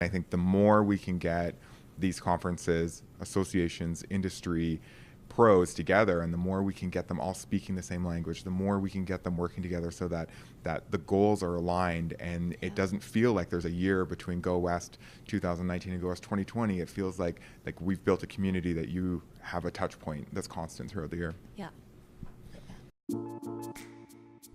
I think the more we can get these conferences, associations, industry, pros together, and the more we can get them all speaking the same language, the more we can get them working together so that the goals are aligned, and it doesn't feel like there's a year between GoWest 2019 and GoWest 2020. It feels like we've built a community that you have a touch point that's constant throughout the year. Yeah.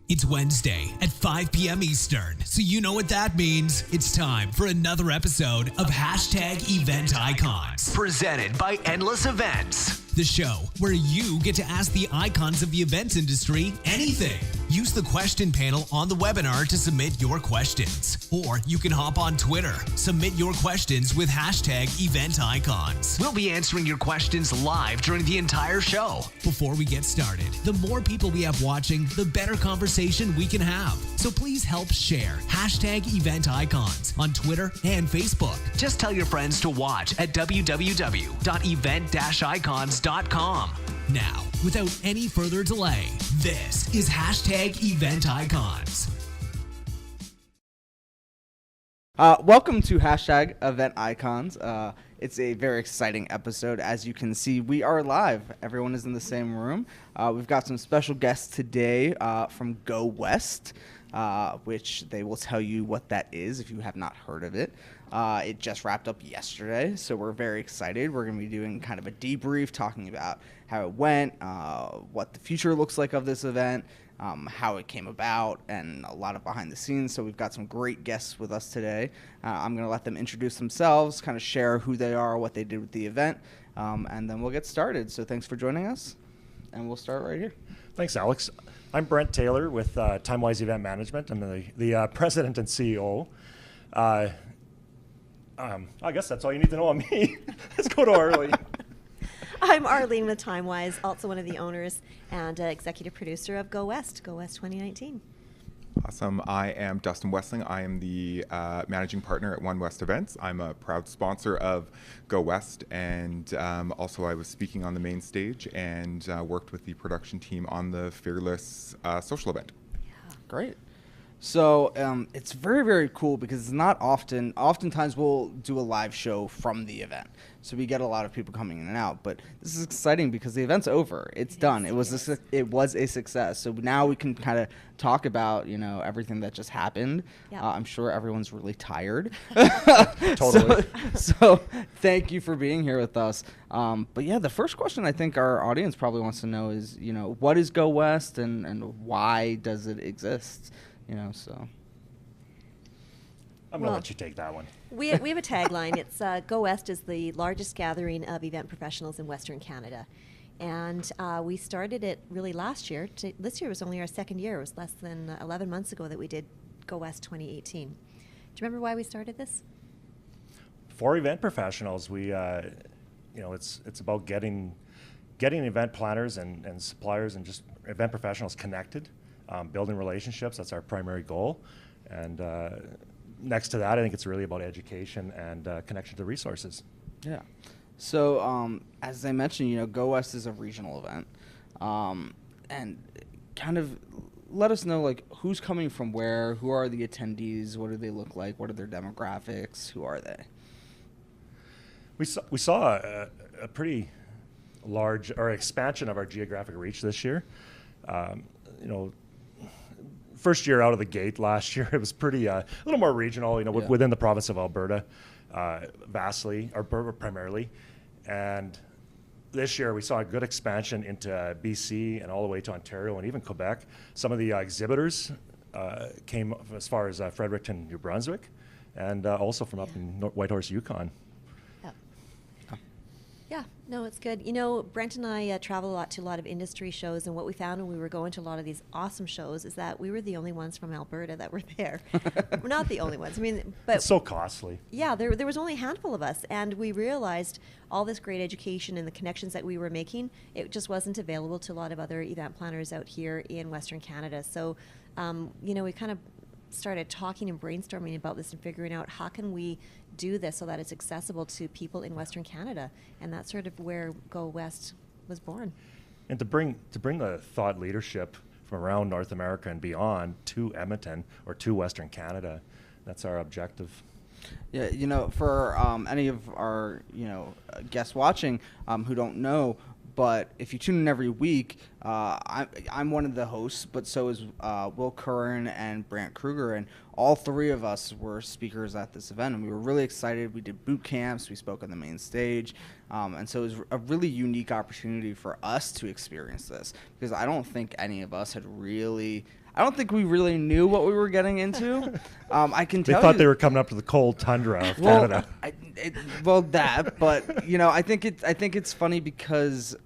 It's Wednesday at 5 p.m. Eastern, so you know what that means. It's time for another episode of #EventIcons, presented by Endless Events, the show where you get to ask the icons of the events industry anything. Use the question panel on the webinar to submit your questions, or you can hop on Twitter. Submit your questions with #EventIcons. We'll be answering your questions live during the entire show. Before we get started, the more people we have watching, the better conversation we can have. So please help share #EventIcons on Twitter and Facebook. Just tell your friends to watch at www.event-icons.com. Now, without any further delay, this is #EventIcons. Welcome to #EventIcons. It's a very exciting episode. As you can see, we are live. Everyone is in the same room. We've got some special guests today from GoWest, which they will tell you what that is if you have not heard of it. It just wrapped up yesterday, so we're very excited. We're going to be doing kind of a debrief, talking about how it went, what the future looks like of this event, how it came about, and a lot of behind the scenes. So we've got some great guests with us today. I'm going to let them introduce themselves, kind of share who they are, what they did with the event, and then we'll get started. So thanks for joining us, and we'll start right here. Thanks, Alex. I'm Brent Taylor with Timewise Event Management. I'm the president and CEO. I guess that's all you need to know on me. Let's go to Arlene. I'm Arlene with Timewise, also one of the owners and executive producer of GoWest2019. Awesome. I am Dustin Westling. I am the managing partner at OneWest events. I'm a proud sponsor of GoWest, and also I was speaking on the main stage and worked with the production team on the Fearless social event. Yeah. Great. So it's very, very cool because it's not often. Oftentimes we'll do a live show from the event, so we get a lot of people coming in and out. But this is exciting because the event's over. It's done. It was a success. So now we can kind of talk about everything that just happened. Yep. I'm sure everyone's really tired. Totally. So thank you for being here with us. But yeah, the first question I think our audience probably wants to know is what is GoWest and why does it exist? So I'm going to let you take that one. We have a tagline. It's GoWest is the largest gathering of event professionals in Western Canada. And we started it really last year. This year was only our second year. It was less than 11 months ago that we did GoWest 2018. Do you remember why we started this? For event professionals, we, it's about getting event planners and suppliers and just event professionals connected. Building relationships, that's our primary goal. And next to that, I think it's really about education and connection to resources. yeah. So as I mentioned, GoWest is a regional event, and kind of let us know who's coming from where, who are the attendees, what do they look like, what are their demographics, who are they? We saw a pretty large expansion of our geographic reach this year. First year out of the gate last year, it was pretty a little more regional, within the province of Alberta, vastly or primarily, and this year we saw a good expansion into BC and all the way to Ontario and even Quebec. Some of the exhibitors came as far as Fredericton, New Brunswick, and also from up in Whitehorse, Yukon. Yeah, no, it's good. Brent and I travel a lot to a lot of industry shows, and what we found when we were going to a lot of these awesome shows is that we were the only ones from Alberta that were there. We're not the only ones. But It's so costly. yeah, there was only a handful of us, and we realized all this great education and the connections that we were making, it just wasn't available to a lot of other event planners out here in Western Canada. So, we kind of started talking and brainstorming about this and figuring out how can we do this so that it's accessible to people in Western Canada, and that's sort of where GoWest was born. And to bring the thought leadership from around North America and beyond to Edmonton or to Western Canada, that's our objective. Yeah, for any of our guests watching who don't know, but if you tune in every week, I'm one of the hosts, but so is Will Curran and Brent Kruger, and all three of us were speakers at this event, and we were really excited. We did boot camps, we spoke on the main stage, and so it was a really unique opportunity for us to experience this, because I don't think any of us had really... I don't think we really knew what we were getting into. I can tell they thought they were coming up to the cold tundra of Canada. I think it's funny because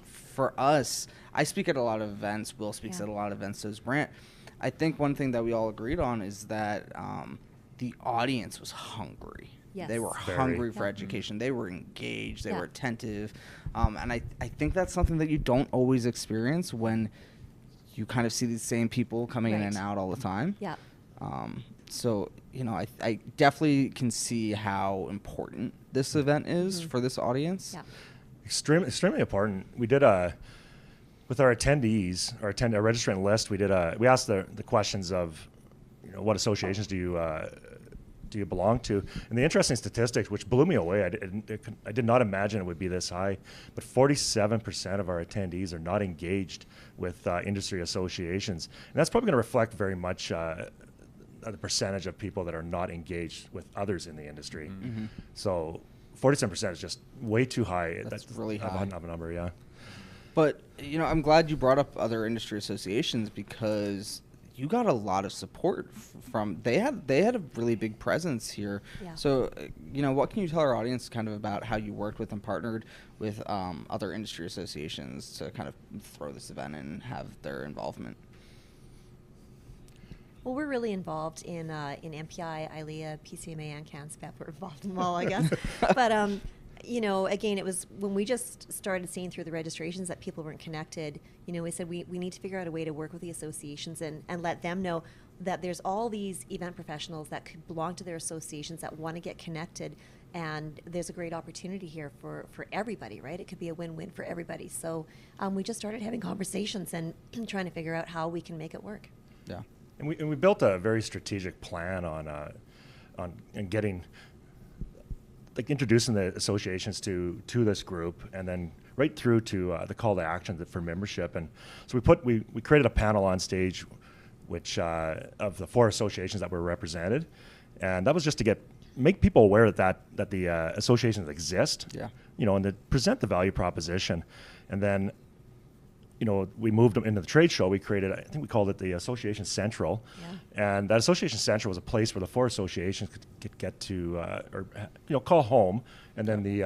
for us, I speak at a lot of events. Will speaks at a lot of events. So does Brent. I think one thing that we all agreed on is that the audience was hungry. Yes. They were hungry for education. They were engaged. They were attentive, and I think that's something that you don't always experience when you kind of see these same people coming in and out all the time. Yeah. So, I definitely can see how important this event is for this audience. Yeah. Extremely important. We did with our attendees, our registrant list, we asked the questions of, what associations do you belong to? And the interesting statistic, which blew me away, I did not imagine it would be this high, but 47% of our attendees are not engaged with industry associations. And that's probably going to reflect very much the percentage of people that are not engaged with others in the industry. Mm-hmm. So 47% is just way too high. That's really high of a number, yeah. But, I'm glad you brought up other industry associations, because you got a lot of support from they had a really big presence here. Yeah. So, what can you tell our audience kind of about how you worked with and partnered with other industry associations to kind of throw this event and have their involvement? Well, we're really involved in MPI, ILEA, PCMA, and CANSPEP. We're involved in them all, I guess. But again, it was when we just started seeing through the registrations that people weren't connected. We said we need to figure out a way to work with the associations and let them know that there's all these event professionals that could belong to their associations that want to get connected, and there's a great opportunity here for everybody, right? It could be a win-win for everybody. So we just started having conversations and trying to figure out how we can make it work. Yeah, and we built a very strategic plan on getting, like, introducing the associations to this group, and then right through to the call to action for membership. And so we created a panel on stage, which of the 4 associations that were represented, and that was just to make people aware that the associations exist. Yeah. And to present the value proposition, and then we moved them into the trade show. We created, I think we called it the Association Central. Yeah. And that Association Central was a place where the 4 associations could get to, call home, and then the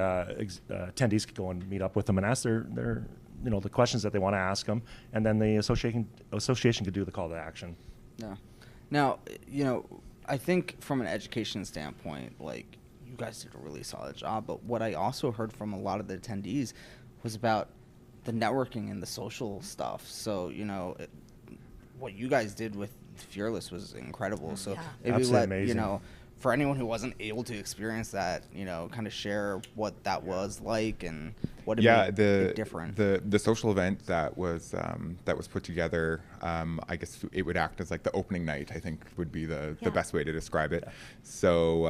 attendees could go and meet up with them and ask their the questions that they want to ask them, and then the association could do the call to action. Yeah. Now, I think from an education standpoint, like, you guys did a really solid job, but what I also heard from a lot of the attendees was about the networking and the social stuff. So, what you guys did with Fearless was incredible. So maybe amazing. For anyone who wasn't able to experience that, kind of share what that was like and what it made it different. The social event that was put together, I guess it would act as like the opening night, I think would be the best way to describe it. So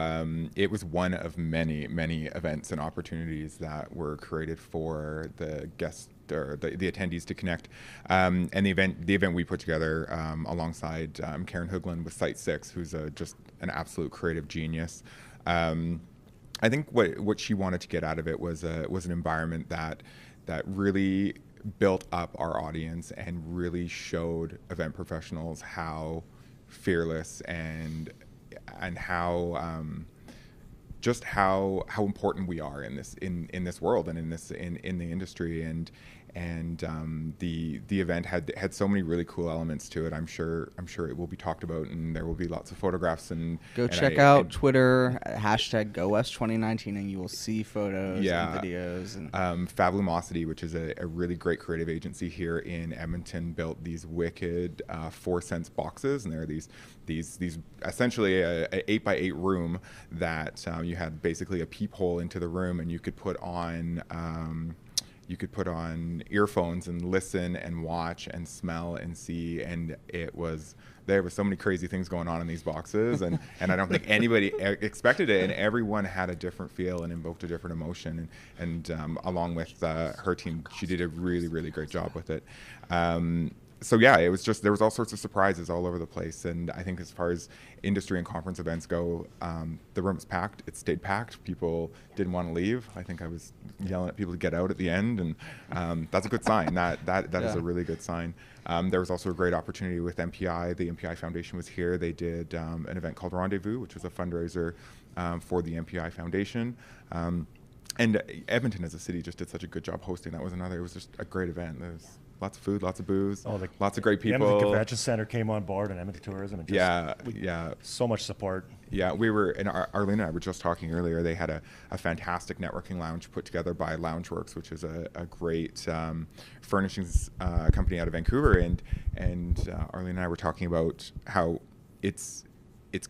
it was one of many events and opportunities that were created for the guests or the attendees to connect. And the event we put together alongside Karen Hoogland with Site 6, who's just an absolute creative genius. I think what she wanted to get out of it was an environment that really built up our audience and really showed event professionals how fearless and how just how important we are in this world and in the industry. And the event had so many really cool elements to it. I'm sure it will be talked about, and there will be lots of photographs. And check out Twitter #GoWest2019, and you will see photos and videos. And Fabulosity, which is a really great creative agency here in Edmonton, built these wicked 4 cents boxes, and there are these essentially a 8x8 room that you had basically a peephole into the room, and you could put on you could put on earphones and listen and watch and smell and see, and there were so many crazy things going on in these boxes, and I don't think anybody expected it, and everyone had a different feel and invoked a different emotion, and along with her team, she did a really, really great job with it. So yeah, it was just, there was all sorts of surprises all over the place, and I think as far as industry and conference events go, the room was packed. It stayed packed. People didn't want to leave. I think I was yelling at people to get out at the end, and that's a good sign. That is a really good sign. There was also a great opportunity with MPI. The MPI Foundation was here. They did an event called Rendezvous, which was a fundraiser for the MPI Foundation. And Edmonton as a city just did such a good job hosting. It was just a great event. There was lots of food, lots of booze, lots of great people. The Edmonton Convention Center came on board, and Edmonton Tourism. And just so much support. Yeah, we were, and Arlene and I were just talking earlier, they had a fantastic networking lounge put together by Loungeworks, which is a great furnishings company out of Vancouver. And Arlene and I were talking about how it's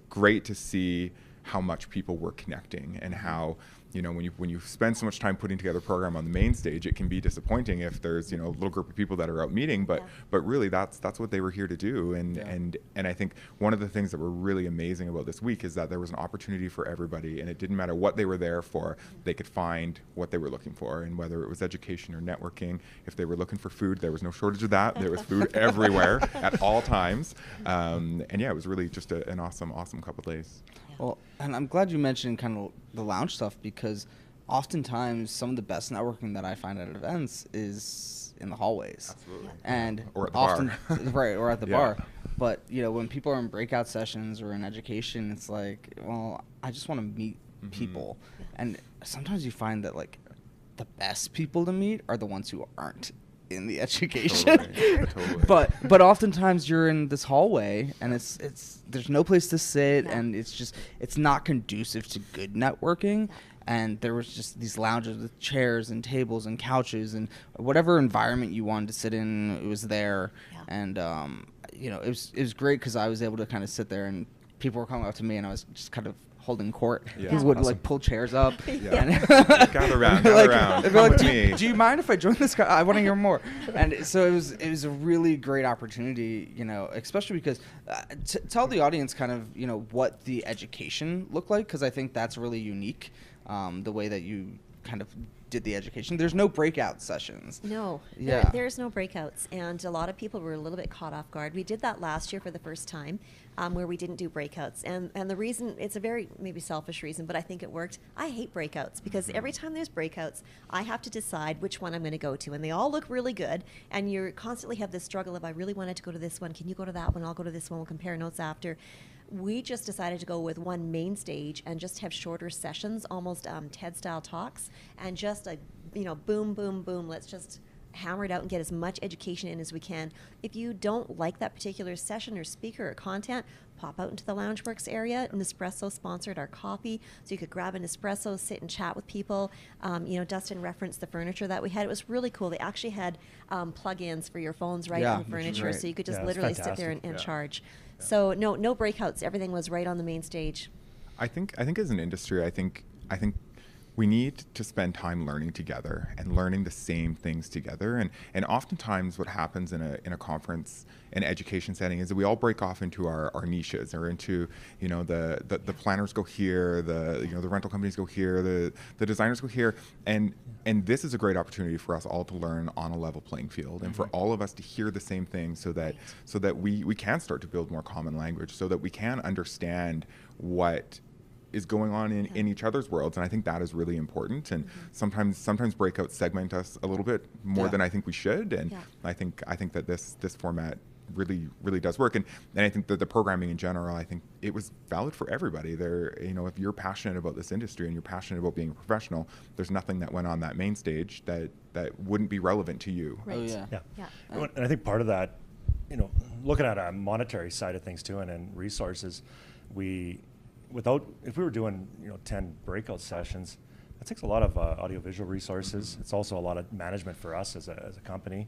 great to see how much people were connecting, and how, you know, when you spend so much time putting together a program on the main stage, it can be disappointing if there's, you know, a little group of people that are out meeting, but really that's what they were here to do. And I think one of the things that were really amazing about this week is that there was an opportunity for everybody, and it didn't matter what they were there for, they could find what they were looking for. And whether it was education or networking, if they were looking for food, there was no shortage of that. There was food everywhere at all times. And yeah, it was really just an awesome couple of days. Well, and I'm glad you mentioned kind of the lounge stuff, because oftentimes some of the best networking that I find at events is in the hallways. Absolutely. And or at the often, bar. Right, or at the bar. But, you know, when people are in breakout sessions or in education, it's like, well, I just want to meet people. And sometimes you find that, like, the best people to meet are the ones who aren't in the education. Totally. But oftentimes you're in this hallway, and it's there's no place to sit, and it's not conducive to good networking. And there was just these lounges with chairs and tables and couches and whatever environment you wanted to sit in, it was there. And you know, it was great, because I was able to kind of sit there, and people were coming up to me, and I was just kind of holding court. People would like pull chairs up. And gather around. Come like, with me. do you mind if I join this? I want to hear more. And so it was a really great opportunity, you know, especially because tell the audience kind of, you know, what the education looked like, because I think that's really unique, the way that you kind of did the education. There's no breakout sessions. No, there's no breakouts, and a lot of people were a little bit caught off guard. We did that last year for the first time, where we didn't do breakouts, and the reason, it's a very maybe selfish reason, but I think it worked. I hate breakouts, because every time there's breakouts, I have to decide which one I'm going to go to, and they all look really good, and you constantly have this struggle of, I really wanted to go to this one, can you go to that one, I'll go to this one, we'll compare notes after. We just decided to go with one main stage and just have shorter sessions, almost TED-style talks, and just boom, boom, boom. Let's just hammer it out and get as much education in as we can. If you don't like that particular session or speaker or content, pop out into the Loungeworks area. Nespresso sponsored our coffee, so you could grab an espresso, sit and chat with people. Dustin referenced the furniture that we had. It was really cool. They actually had plug-ins for your phones right on the furniture, so you could just literally sit there and charge. So no breakouts. Everything was right on the main stage. I think as an industry, I think we need to spend time learning together and learning the same things together. And oftentimes what happens in a conference and education setting is that we all break off into our niches, or into, you know, the planners go here, the rental companies go here, the designers go here. And this is a great opportunity for us all to learn on a level playing field, and for all of us to hear the same thing, so that we can start to build more common language, so that we can understand what is going on in each other's worlds. And I think that is really important. And sometimes breakouts segment us a little bit more than I think we should. And I think that this format really does work. And I think that the programming in general, I think it was valid for everybody. If you're passionate about this industry and you're passionate about being a professional, there's nothing that went on that main stage that wouldn't be relevant to you. Right. And I think part of that, you know, looking at a monetary side of things too, and resources, if we were doing 10 breakout sessions, that takes a lot of audiovisual resources. It's also a lot of management for us as a company.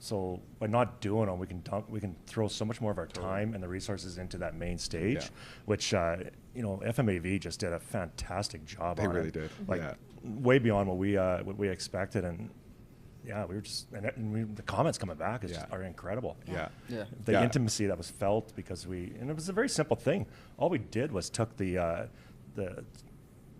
So by not doing them, we can throw so much more of our time and the resources into that main stage, which FMAV just did a fantastic job. They really did, like way beyond what we expected, and we were just the comments coming back are incredible. The intimacy that was felt because and it was a very simple thing. All we did was took the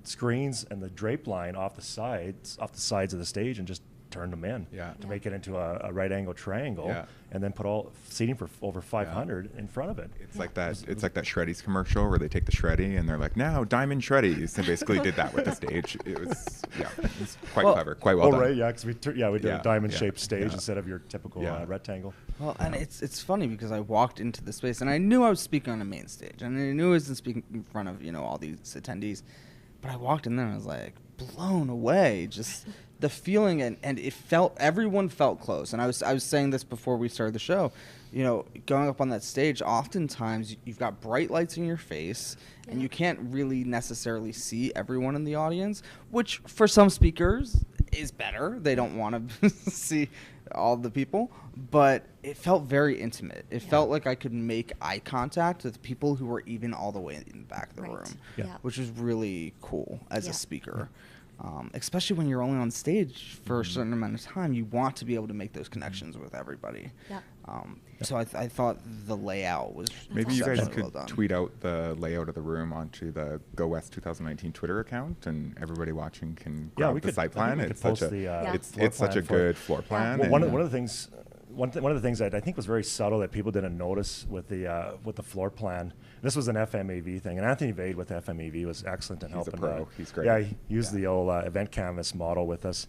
screens and the drape line off the sides of the stage and just turned them in to make it into a right angle triangle, and then put all seating for over 500 in front of it. It's like that. It's like that Shreddies commercial where they take the Shreddy and they're like, now Diamond Shreddies, and basically did that with the stage. It was quite clever, quite well done. Right, because we did a diamond shaped stage instead of your typical rectangle. Well, and it's funny because I walked into the space and I knew I was speaking on a main stage, and I knew I was speaking in front of all these attendees, but I walked in there and I was like blown away. Just the feeling, and everyone felt close. And I was saying this before we started the show, going up on that stage, oftentimes you've got bright lights in your face and you can't really necessarily see everyone in the audience, which for some speakers is better. They don't want to see all the people, but it felt very intimate. It felt like I could make eye contact with people who were even all the way in the back of the room, which was really cool as a speaker. Especially when you're only on stage for a certain amount of time, you want to be able to make those connections with everybody. So I thought the layout was maybe you guys could tweet out the layout of the room onto the GoWest2019 Twitter account, and everybody watching can grab the site plan. It's such a good floor plan. Well, one of the things. One of the things that I think was very subtle that people didn't notice with the floor plan, this was an FMAV thing, and Anthony Vade with FMAV was excellent in helping. He's a pro. He's great. Yeah, he used the old event canvas model with us.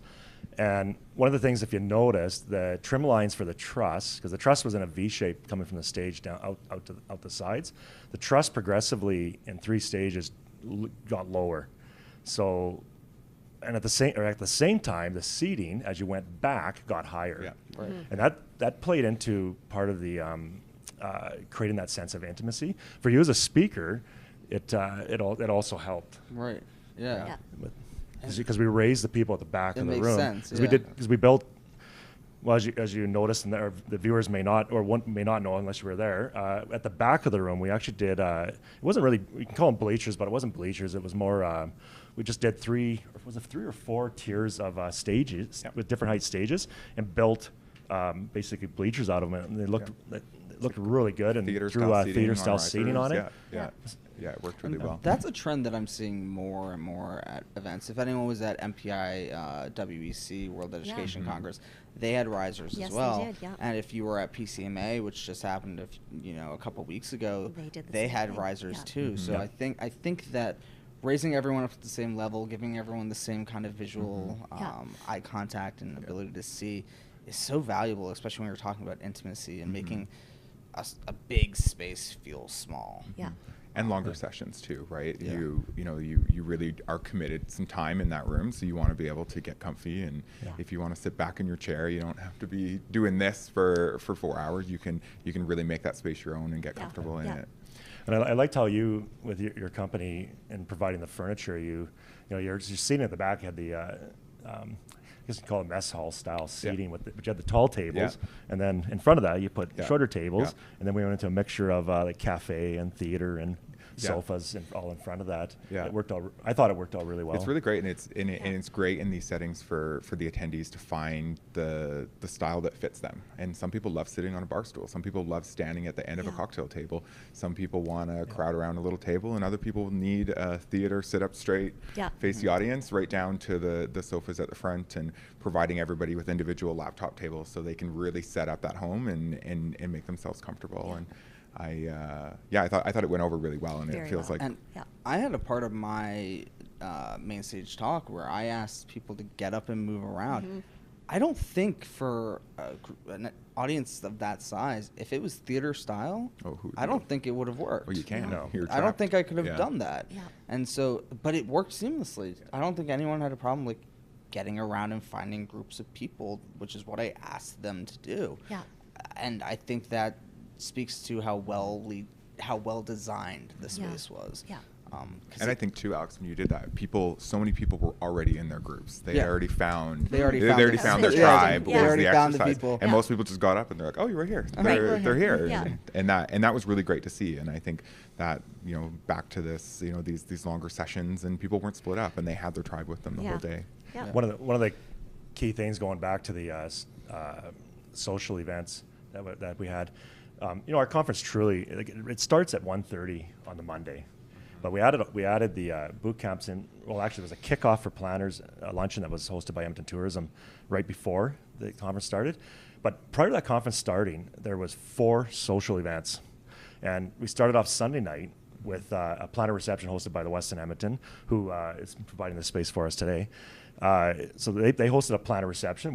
And one of the things, if you noticed, the trim lines for the truss, because the truss was in a V shape coming from the stage down out the sides, the truss progressively in 3 stages got lower. So. And at the same time, the seating as you went back got higher, and that played into part of the creating that sense of intimacy for you as a speaker. It also helped, right? Yeah, because we raised the people at the back of the room. Sense, because we built. Well, as you noticed, and the viewers may not know unless you were there. At the back of the room, we actually did. It wasn't really, we can call them bleachers, but it wasn't bleachers. It was more. We just did 3 or 4 tiers of stages with different height stages, and built basically bleachers out of them, and they looked really good, and threw theater style seating on it. Yeah, it worked really well. That's a trend that I'm seeing more and more at events. If anyone was at MPI WEC World Education Congress, they had risers as well. They did, And if you were at PCMA, which just happened a couple weeks ago, they had risers too. So I think that raising everyone up to the same level, giving everyone the same kind of visual eye contact and ability to see is so valuable, especially when you're talking about intimacy and making a big space feel small. And longer sessions too, right? You really are committed some time in that room, so you want to be able to get comfy, and if you want to sit back in your chair, you don't have to be doing this for 4 hours. You can really make that space your own and get comfortable in it. And I liked how you, with your company and providing the furniture, you're seating at the back, had the I guess you call it mess hall style seating, but you had the tall tables, and then in front of that you put shorter tables, and then we went into a mixture of like cafe and theater and sofas and all in front of that. It worked out. I thought it worked out really well. It's really great, and it's great in these settings for the attendees to find the style that fits them. And some people love sitting on a bar stool. Some people love standing at the end of a cocktail table. Some people want to crowd around a little table, and other people need a theater, sit up straight, face the audience, right down to the sofas at the front, and providing everybody with individual laptop tables so they can really set up that home and make themselves comfortable. And I thought it went over really well, and it feels like. And I had a part of my main stage talk where I asked people to get up and move around. I don't think for an audience of that size, if it was theater style, I don't think it would have worked. Well, you can't. No. I don't think I could have done that. And so, but it worked seamlessly. I don't think anyone had a problem like getting around and finding groups of people, which is what I asked them to do. And I think that speaks to how well designed the space was. And I think too, Alex, when you did that, so many people were already in their groups. They already found They already found their Yeah. tribe. Yeah. Was They already the found the exercise. people. And most people just got up and they're like, "Oh, you're right here. Right. They're here." Yeah. And that was really great to see. And I think that back to this, these longer sessions, and people weren't split up, and they had their tribe with them the whole day. Yeah. One of the key things going back to the social events that we had, our conference truly it starts at 1:30 on the Monday, but we added the boot camps in. Well, actually, it was a kickoff for planners, a luncheon that was hosted by Edmonton Tourism right before the conference started. But prior to that conference starting, there was 4 social events, and we started off Sunday night with a planner reception hosted by the Westin Edmonton, who is providing the space for us today. So they hosted a planner reception.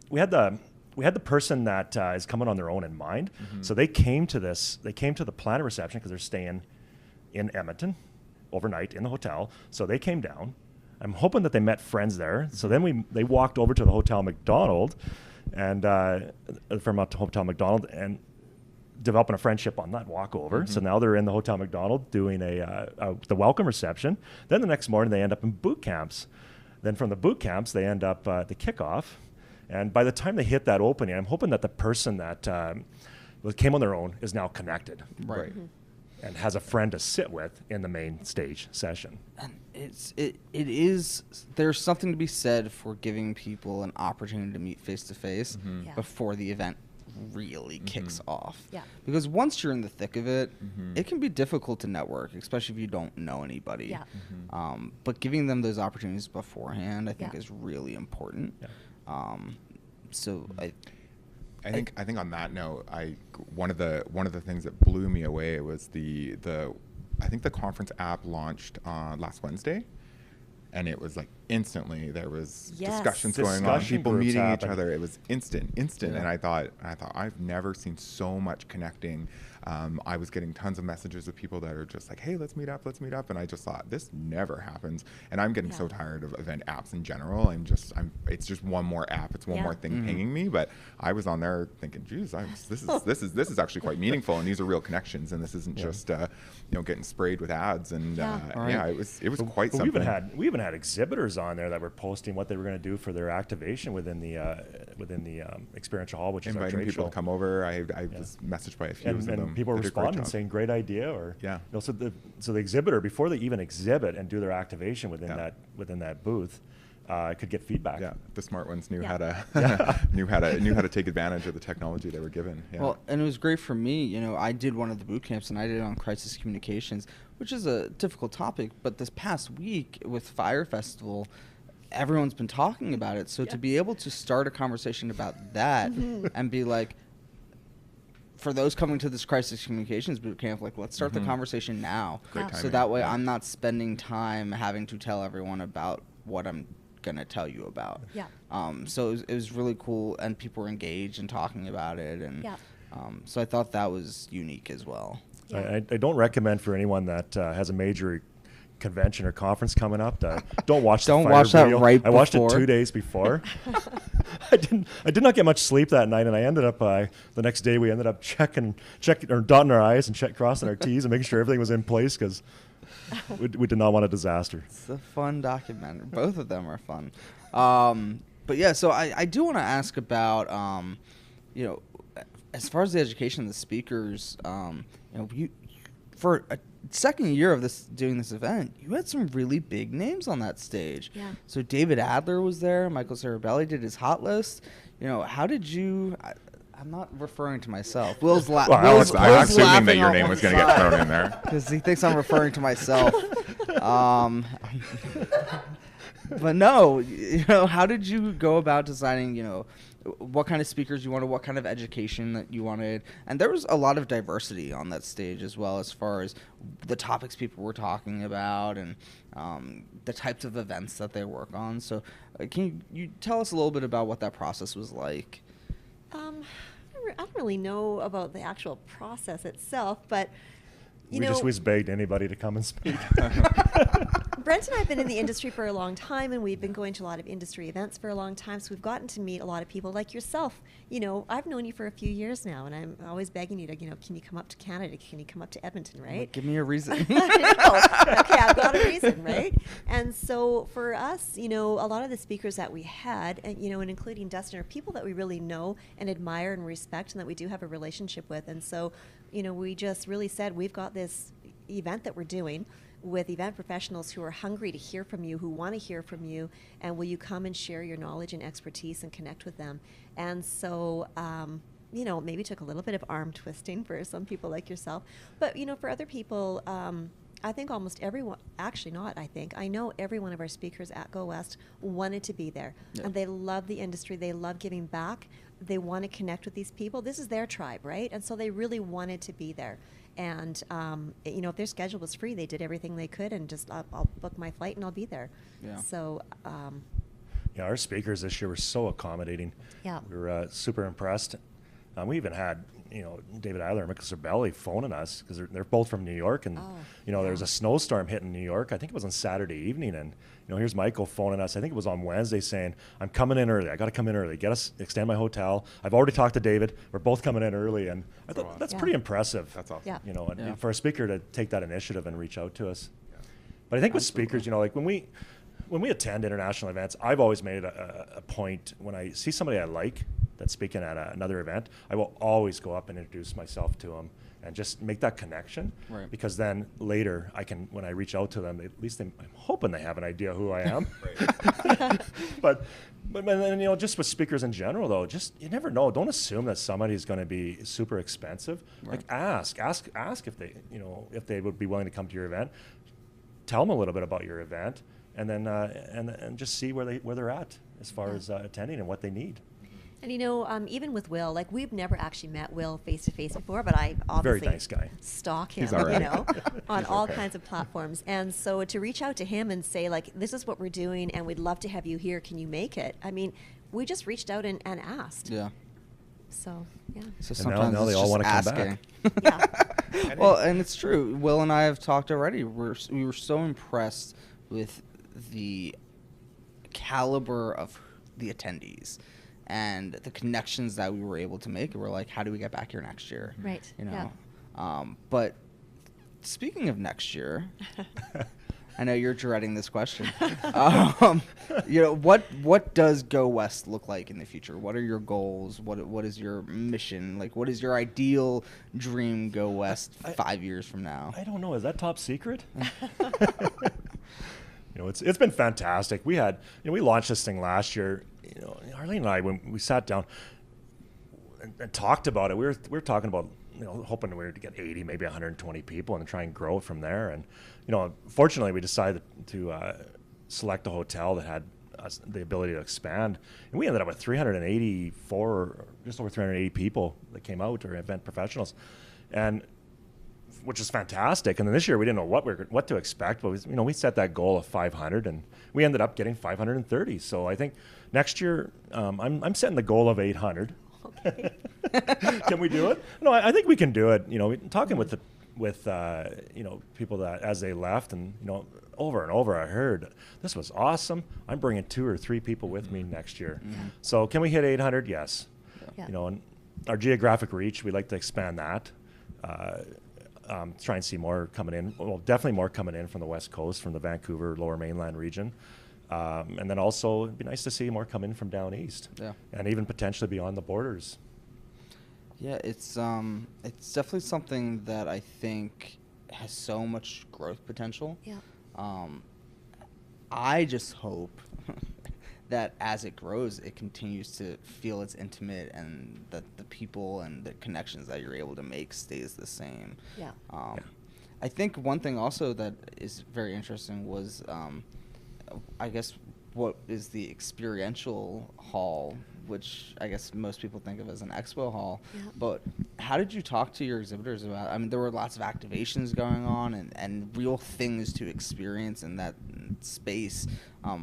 We had the person that is coming on their own in mind. Mm-hmm. So they came to the planner reception because they're staying in Edmonton overnight in the hotel. So they came down. I'm hoping that they met friends there. So then they walked over to the Hotel McDonald and from Hotel McDonald and developing a friendship on that walk over. Mm-hmm. So now they're in the Hotel McDonald doing the welcome reception. Then the next morning they end up in boot camps. Then from the boot camps they end up at the kickoff. And by the time they hit that opening, I'm hoping that the person that came on their own is now connected. Right. Mm-hmm. And has a friend to sit with in the main stage session. And there's something to be said for giving people an opportunity to meet face to face before the event really kicks off. Yeah. Because once you're in the thick of it, it can be difficult to network, especially if you don't know anybody. Yeah. But giving them those opportunities beforehand, I think, is really important. Yeah. So I think on that note, one of the things that blew me away was I think the conference app launched last Wednesday, and it was like instantly there was discussions going on, people meeting each other. It was instant, Yeah. and I thought I've never seen so much connecting. I was getting tons of messages of people that are just like, "Hey, let's meet up," and I just thought this never happens. And I'm getting so tired of event apps in general. It's just one more app. It's one more thing pinging me. But I was on there thinking, "Geez, this is actually quite meaningful, and these are real connections, and this isn't just getting sprayed with ads." And it was quite But something. we even had exhibitors on there that were posting what they were going to do for their activation within the experiential hall, which is our Inviting trade people show. to come over. I was messaged by a few of them. And people They did a great responding job. saying great idea, or Yeah. so the exhibitor, before they even exhibit and do their activation within that booth, could get feedback. Yeah, the smart ones knew how to knew how to take advantage of the technology they were given. Yeah. Well, and it was great for me. I did one of the boot camps, and I did it on crisis communications, which is a difficult topic. But this past week with Fire Festival, everyone's been talking about it. So to be able to start a conversation about that and be like, for those coming to this crisis communications boot camp, like, let's start the conversation now. Great So timing. that way I'm not spending time having to tell everyone about what I'm going to tell you about. Yeah. So it was really cool, and people were engaged and talking about it. And so I thought that was unique as well. Yeah. I don't recommend for anyone that has a major convention or conference coming up to don't watch Don't the fire watch that video. right I watched it before. 2 days before. I did not get much sleep that night, and I ended up the next day we ended up checking or dotting our I's and crossing our T's and making sure everything was in place because we did not want a disaster. It's a fun documentary. Both of them are fun. But yeah, so I do want to ask about, as far as the education of the speakers, you for a second year of doing this event, you had some really big names on that stage. Yeah. So David Adler was there. Michael Sarabelli did his hot list. How did you? I'm not referring to myself. Will's Well, I was assuming that your name was going to get thrown in there. because he thinks I'm referring to myself. But no, how did you go about deciding, what kind of speakers you wanted, what kind of education that you wanted? And there was a lot of diversity on that stage as well, as far as the topics people were talking about and the types of events that they work on. So can you tell us a little bit about what that process was like? I don't really know about the actual process itself, but We just begged anybody to come and speak. Brent and I have been in the industry for a long time, and we've been going to a lot of industry events for a long time, so we've gotten to meet a lot of people like yourself. You know, I've known you for a few years now, and I'm always begging you to, you know, can you come up to Canada? Can you come up to Edmonton, right? Give me a reason. I know. Okay, I've got a reason, right? And so for us, you know, a lot of the speakers that we had, and, you know, and including Dustin, are people that we really know and admire and respect, and that we do have a relationship with. And so, you know, we just really said, we've got this event that we're doing with event professionals who are hungry to hear from you, who want to hear from you, and will you come and share your knowledge and expertise and connect with them? And so, you know, maybe took a little bit of arm twisting for some people like yourself, but, you know, for other people, I think almost everyone, actually not, I know every one of our speakers at GoWest wanted to be there. Yeah. And they love the industry, they love giving back, they want to connect with these people. This is their tribe, right? And so they really wanted to be there. And, you know, if their schedule was free, they did everything they could, and just, I'll book my flight and I'll be there. Yeah. So, yeah, our speakers this year were so accommodating. Yeah. We were super impressed. We even had, you know, David Eiler and Michael Zerbelli phoning us because they're both from New York, and you know, there was a snowstorm hitting New York. I think it was on Saturday evening, and you know, here's Michael phoning us. I think it was on Wednesday, saying, "I'm coming in early. I got to come in early. Extend my hotel. I've already talked to David. We're both coming in early." And I thought that's pretty impressive. That's awesome. Yeah. You know, and for a speaker to take that initiative and reach out to us. Yeah. But I think with speakers, you know, like when we attend international events, I've always made a point when I see somebody I like that's speaking at another event, I will always go up and introduce myself to them and just make that connection. Right. Because then later I can, when I reach out to them, at least I'm hoping they have an idea who I am. But then, you know, just with speakers in general though, just, you never know. Don't assume that somebody is going to be super expensive. Right. Like ask if they, you know, if they would be willing to come to your event. Tell them a little bit about your event, and then and just see where they're at as far as attending and what they need. And you know, even with Will, like we've never actually met Will face to face before, but I obviously very nice guy. Stalk him, right. you know, on all kinds of platforms. And so to reach out to him and say, like, this is what we're doing, and we'd love to have you here. Can you make it? I mean, we just reached out and asked. Yeah. So yeah. So sometimes now they all want to come back. Yeah. Well, and it's true. Will and I have talked already. We were so impressed with the caliber of the attendees and the connections that we were able to make. And we're like, how do we get back here next year? Right. You know. Yeah. But speaking of next year, I know you're dreading this question. You know, what does Go West look like in the future? What are your goals? What is your mission? Like, what is your ideal dream Go West 5 years from now? I don't know. Is that top secret? You know, it's been fantastic. We launched this thing last year. You know, Arlene and I, when we sat down and talked about it, we were talking about, you know, hoping we were to get 80, maybe 120 people and try and grow it from there. And, you know, fortunately we decided to select a hotel that had the ability to expand. And we ended up with 384, just over 380 people that came out, or event professionals, and which is fantastic. And then this year we didn't know what to expect, but we set that goal of 500, and we ended up getting 530. So I think next year I'm setting the goal of 800. Okay. Can we do it? No, I think we can do it. You know, talking with you know, people that as they left, and you know, over and over I heard, this was awesome. I'm bringing 2 or 3 people with me next year. Mm-hmm. So can we hit 800? Yes. Yeah. You know, and our geographic reach, we'd like to expand that. Try and see more coming in. Well, definitely more coming in from the West Coast, from the Vancouver, Lower Mainland region. And then also, it'd be nice to see more come in from down east. Yeah. And even potentially beyond the borders. Yeah, it's definitely something that I think has so much growth potential. Yeah. I just hope that as it grows, it continues to feel it's intimate, and that the people and the connections that you're able to make stays the same. Yeah. I think one thing also that is very interesting was, I guess, what is the experiential hall, which I guess most people think of as an expo hall. Yeah. But how did you talk to your exhibitors about, I mean, there were lots of activations going on and real things to experience in that space.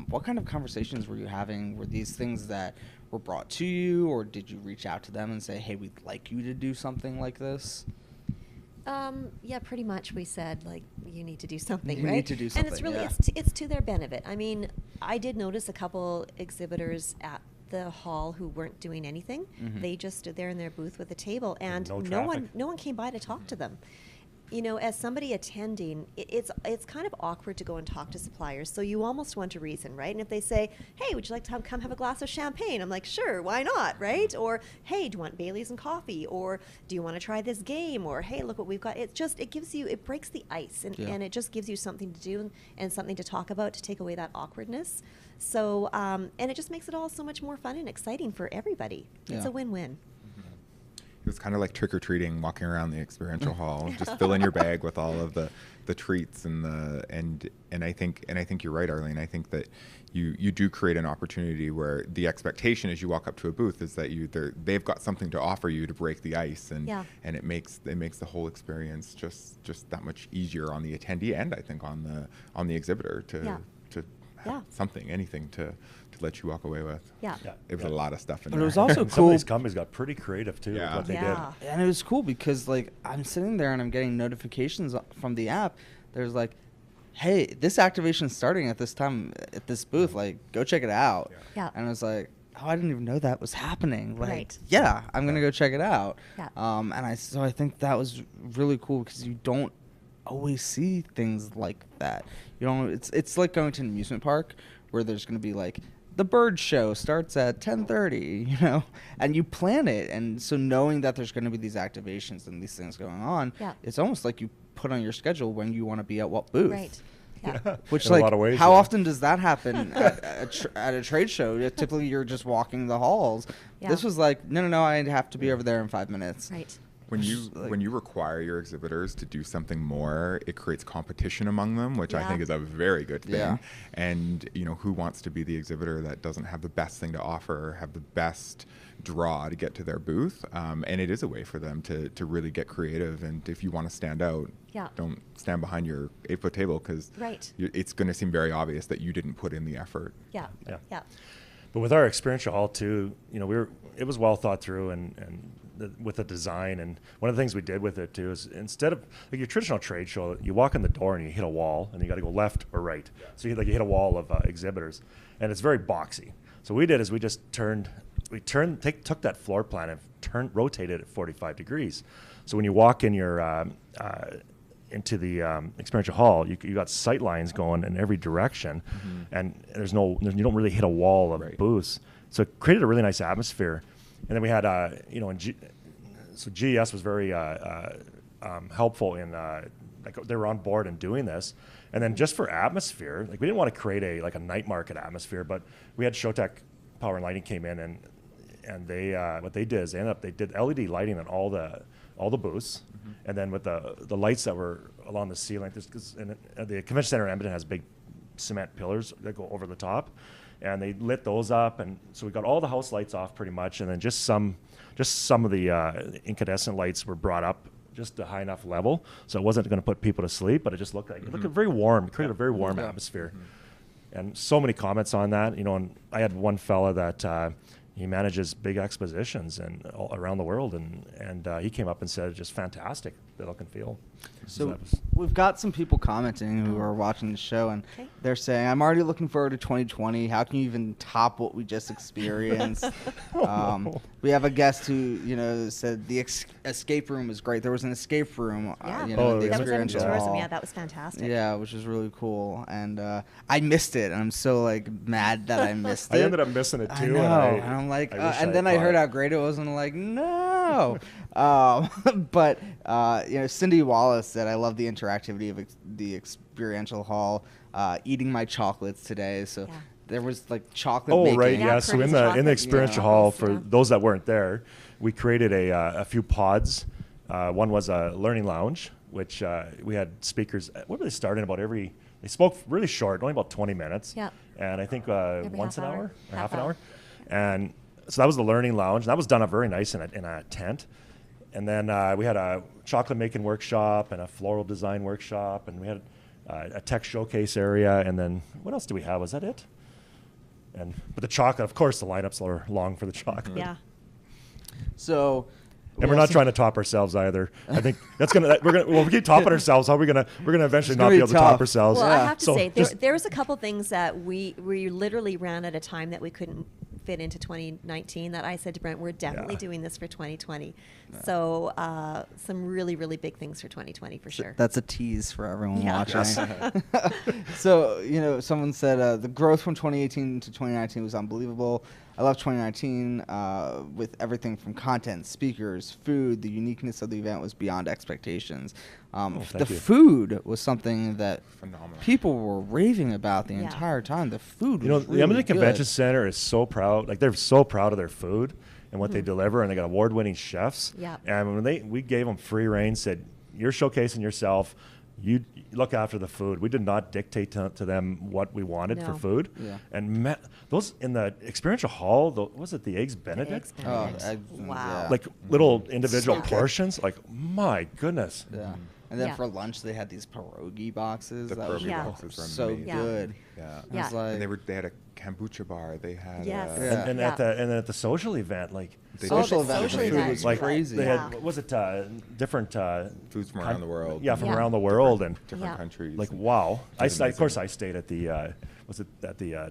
What kind of conversations were you having? Were these things that were brought to you, or did you reach out to them and say, hey, we'd like you to do something like this? Yeah, pretty much. We said like you need to do something, You right? need to do And it's something, really yeah. it's to their benefit. I mean, I did notice a couple exhibitors at the hall who weren't doing anything. They just stood there in their booth with a table, and No no one came by to talk to them. You know, as somebody attending, it's kind of awkward to go and talk to suppliers. So you almost want to reason, right? And if they say, "Hey, would you like to come have a glass of champagne?" I'm like, "Sure, why not?" Right? Or, "Hey, do you want Bailey's and coffee?" Or, "Do you want to try this game?" Or, "Hey, look what we've got." It breaks the ice, and it just gives you something to do and something to talk about to take away that awkwardness. So, and it just makes it all so much more fun and exciting for everybody. It's Yeah. a win-win. It was kind of like trick-or-treating, walking around the experiential hall, just fill in your bag with all of the treats and I think you're right, Arlene. I think that you do create an opportunity where the expectation as you walk up to a booth is that they've got something to offer you to break the ice, and it makes the whole experience just that much easier on the attendee and I think on the exhibitor to have something, anything to let you walk away with. Yeah. It was a lot of stuff in But there. it was also Some of cool. these companies got pretty creative too with what they did. And it was cool because like I'm sitting there and I'm getting notifications from the app. There's like, hey, this activation's starting at this time at this booth. Like, go check it out. Yeah. And I was like, oh, I didn't even know that was happening. Like, Right. yeah, I'm gonna go check it out. Yeah. So I think that was really cool because you don't always see things like that. You don't. It's like going to an amusement park where there's gonna be like, the bird show starts at 10:30, you know, and you plan it. And so knowing that there's going to be these activations and these things going on, it's almost like you put on your schedule when you want to be at what booth. Right. Yeah. Which, In like, a lot of ways, how yeah. often does that happen at a trade show? Typically, you're just walking the halls. Yeah. This was like, no, I have to be over there in 5 minutes. Right. When you require your exhibitors to do something more, it creates competition among them, which I think is a very good thing. Yeah. And who wants to be the exhibitor that doesn't have the best thing to offer, have the best draw to get to their booth? And it is a way for them to really get creative. And if you want to stand out, don't stand behind your 8-foot table because it's going to seem very obvious that you didn't put in the effort. Yeah. But with our experiential hall too, it was well thought through and with the design. And one of the things we did with it too is instead of like your traditional trade show, you walk in the door and you hit a wall and you got to go left or right. So you hit a wall of exhibitors, and it's very boxy. So what we did is we took that floor plan and rotated it 45 degrees. So when you walk in your into the experiential hall, you got sight lines going in every direction, and you don't really hit a wall of booths. So it created a really nice atmosphere. And then we had, so GES was very helpful in, they were on board in doing this. And then just for atmosphere, like we didn't want to create a night market atmosphere, but we had Showtech Power and Lighting came in and they what they did is they did LED lighting on all the booths, and then with the lights that were along the ceiling, because the convention center in Edmonton has big cement pillars that go over the top, and they lit those up, and so we got all the house lights off pretty much, and then just some of the incandescent lights were brought up just a high enough level, so it wasn't going to put people to sleep, but it just looked very warm. It created a very warm atmosphere, and so many comments on that. And I had one fella that he manages big expositions and all around the world, and he came up and said just fantastic, the look and feel. So we've got some people commenting who are watching the show, and they're saying, I'm already looking forward to 2020. How can you even top what we just experienced? We have a guest who, said the escape room was great. There was an escape room, the that was experiential tourism. hall. Yeah, that was fantastic. Yeah, which was really cool. And I missed it. And I'm so mad that I missed it. I ended up missing it too. I know. And I'm like, and then I heard how great it was, and I'm like, no. But Cindy Wallace said, I love the interactivity of the experiential hall. Eating my chocolates today, so there was chocolate making. Oh, right, yeah. So in the experiential hall, for those that weren't there, we created a few pods. One was a learning lounge, which we had speakers. What were they starting about every? They spoke really short, only about 20 minutes. Yeah. And I think once an hour or half an hour. And so that was the learning lounge. And that was done up very nice in a tent. And then we had a chocolate making workshop and a floral design workshop, and we had a tech showcase area. And then what else do we have? Was that it? But the chocolate, of course, the lineups are long for the chocolate. Yeah. So And we're not trying to top ourselves either. I think that's gonna. Well, we keep topping ourselves. How are we gonna? We're gonna eventually not be able to top ourselves. Well, I have to say there was a couple things that we literally ran at a time that we couldn't fit into 2019. That I said to Brent, we're definitely doing this for 2020. Yeah. So some really, really big things for 2020 for sure. That's a tease for everyone watching. So, you know, someone said the growth from 2018 to 2019 was unbelievable. I love 2019 with everything from content, speakers, food. The uniqueness of the event was beyond expectations. The food was something that people were raving about the entire time. The food was really the Edmonton good. Convention Center is so proud. Like, they're so proud of their food and what they deliver, and they got award-winning chefs. Yeah. And when we gave them free reign, said, you're showcasing yourself. You look after the food. We did not dictate to them what we wanted for food. Yeah. And those in the experiential hall, was it the Eggs Benedict? Wow. Yeah. Like little individual portions. Like, my goodness. Yeah. And then for lunch, they had these pierogi boxes. The pierogi boxes were so amazing. good. Yeah. And they had a kombucha bar. They had and at the social event, like social event, the food was like crazy. They had what was it different foods from around the world. Yeah, from around the world and different countries. Like, wow. Of course I stayed at the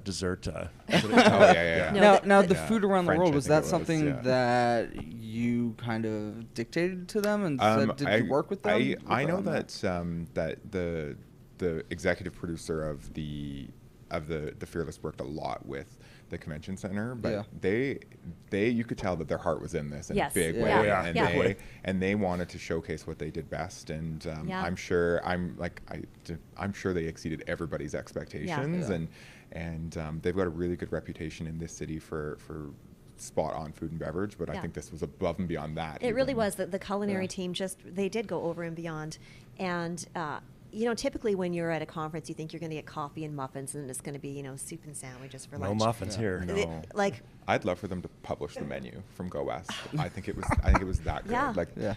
dessert? Now the food around the world, was that something that you kind of dictated to them and said, did you work with them? I know that the executive producer of the Fearless worked a lot with the convention center, but they you could tell that their heart was in this in a big way, and they wanted to showcase what they did best, and I'm sure they exceeded everybody's expectations, and they've got a really good reputation in this city for spot on food and beverage, but I think this was above and beyond that. It really was. The culinary team they did go over and beyond, and you know, typically when you're at a conference, you think you're going to get coffee and muffins, and it's going to be, you know, soup and sandwiches for lunch. No muffins here. No. I'd love for them to publish the menu from GoWest. I think it was that good.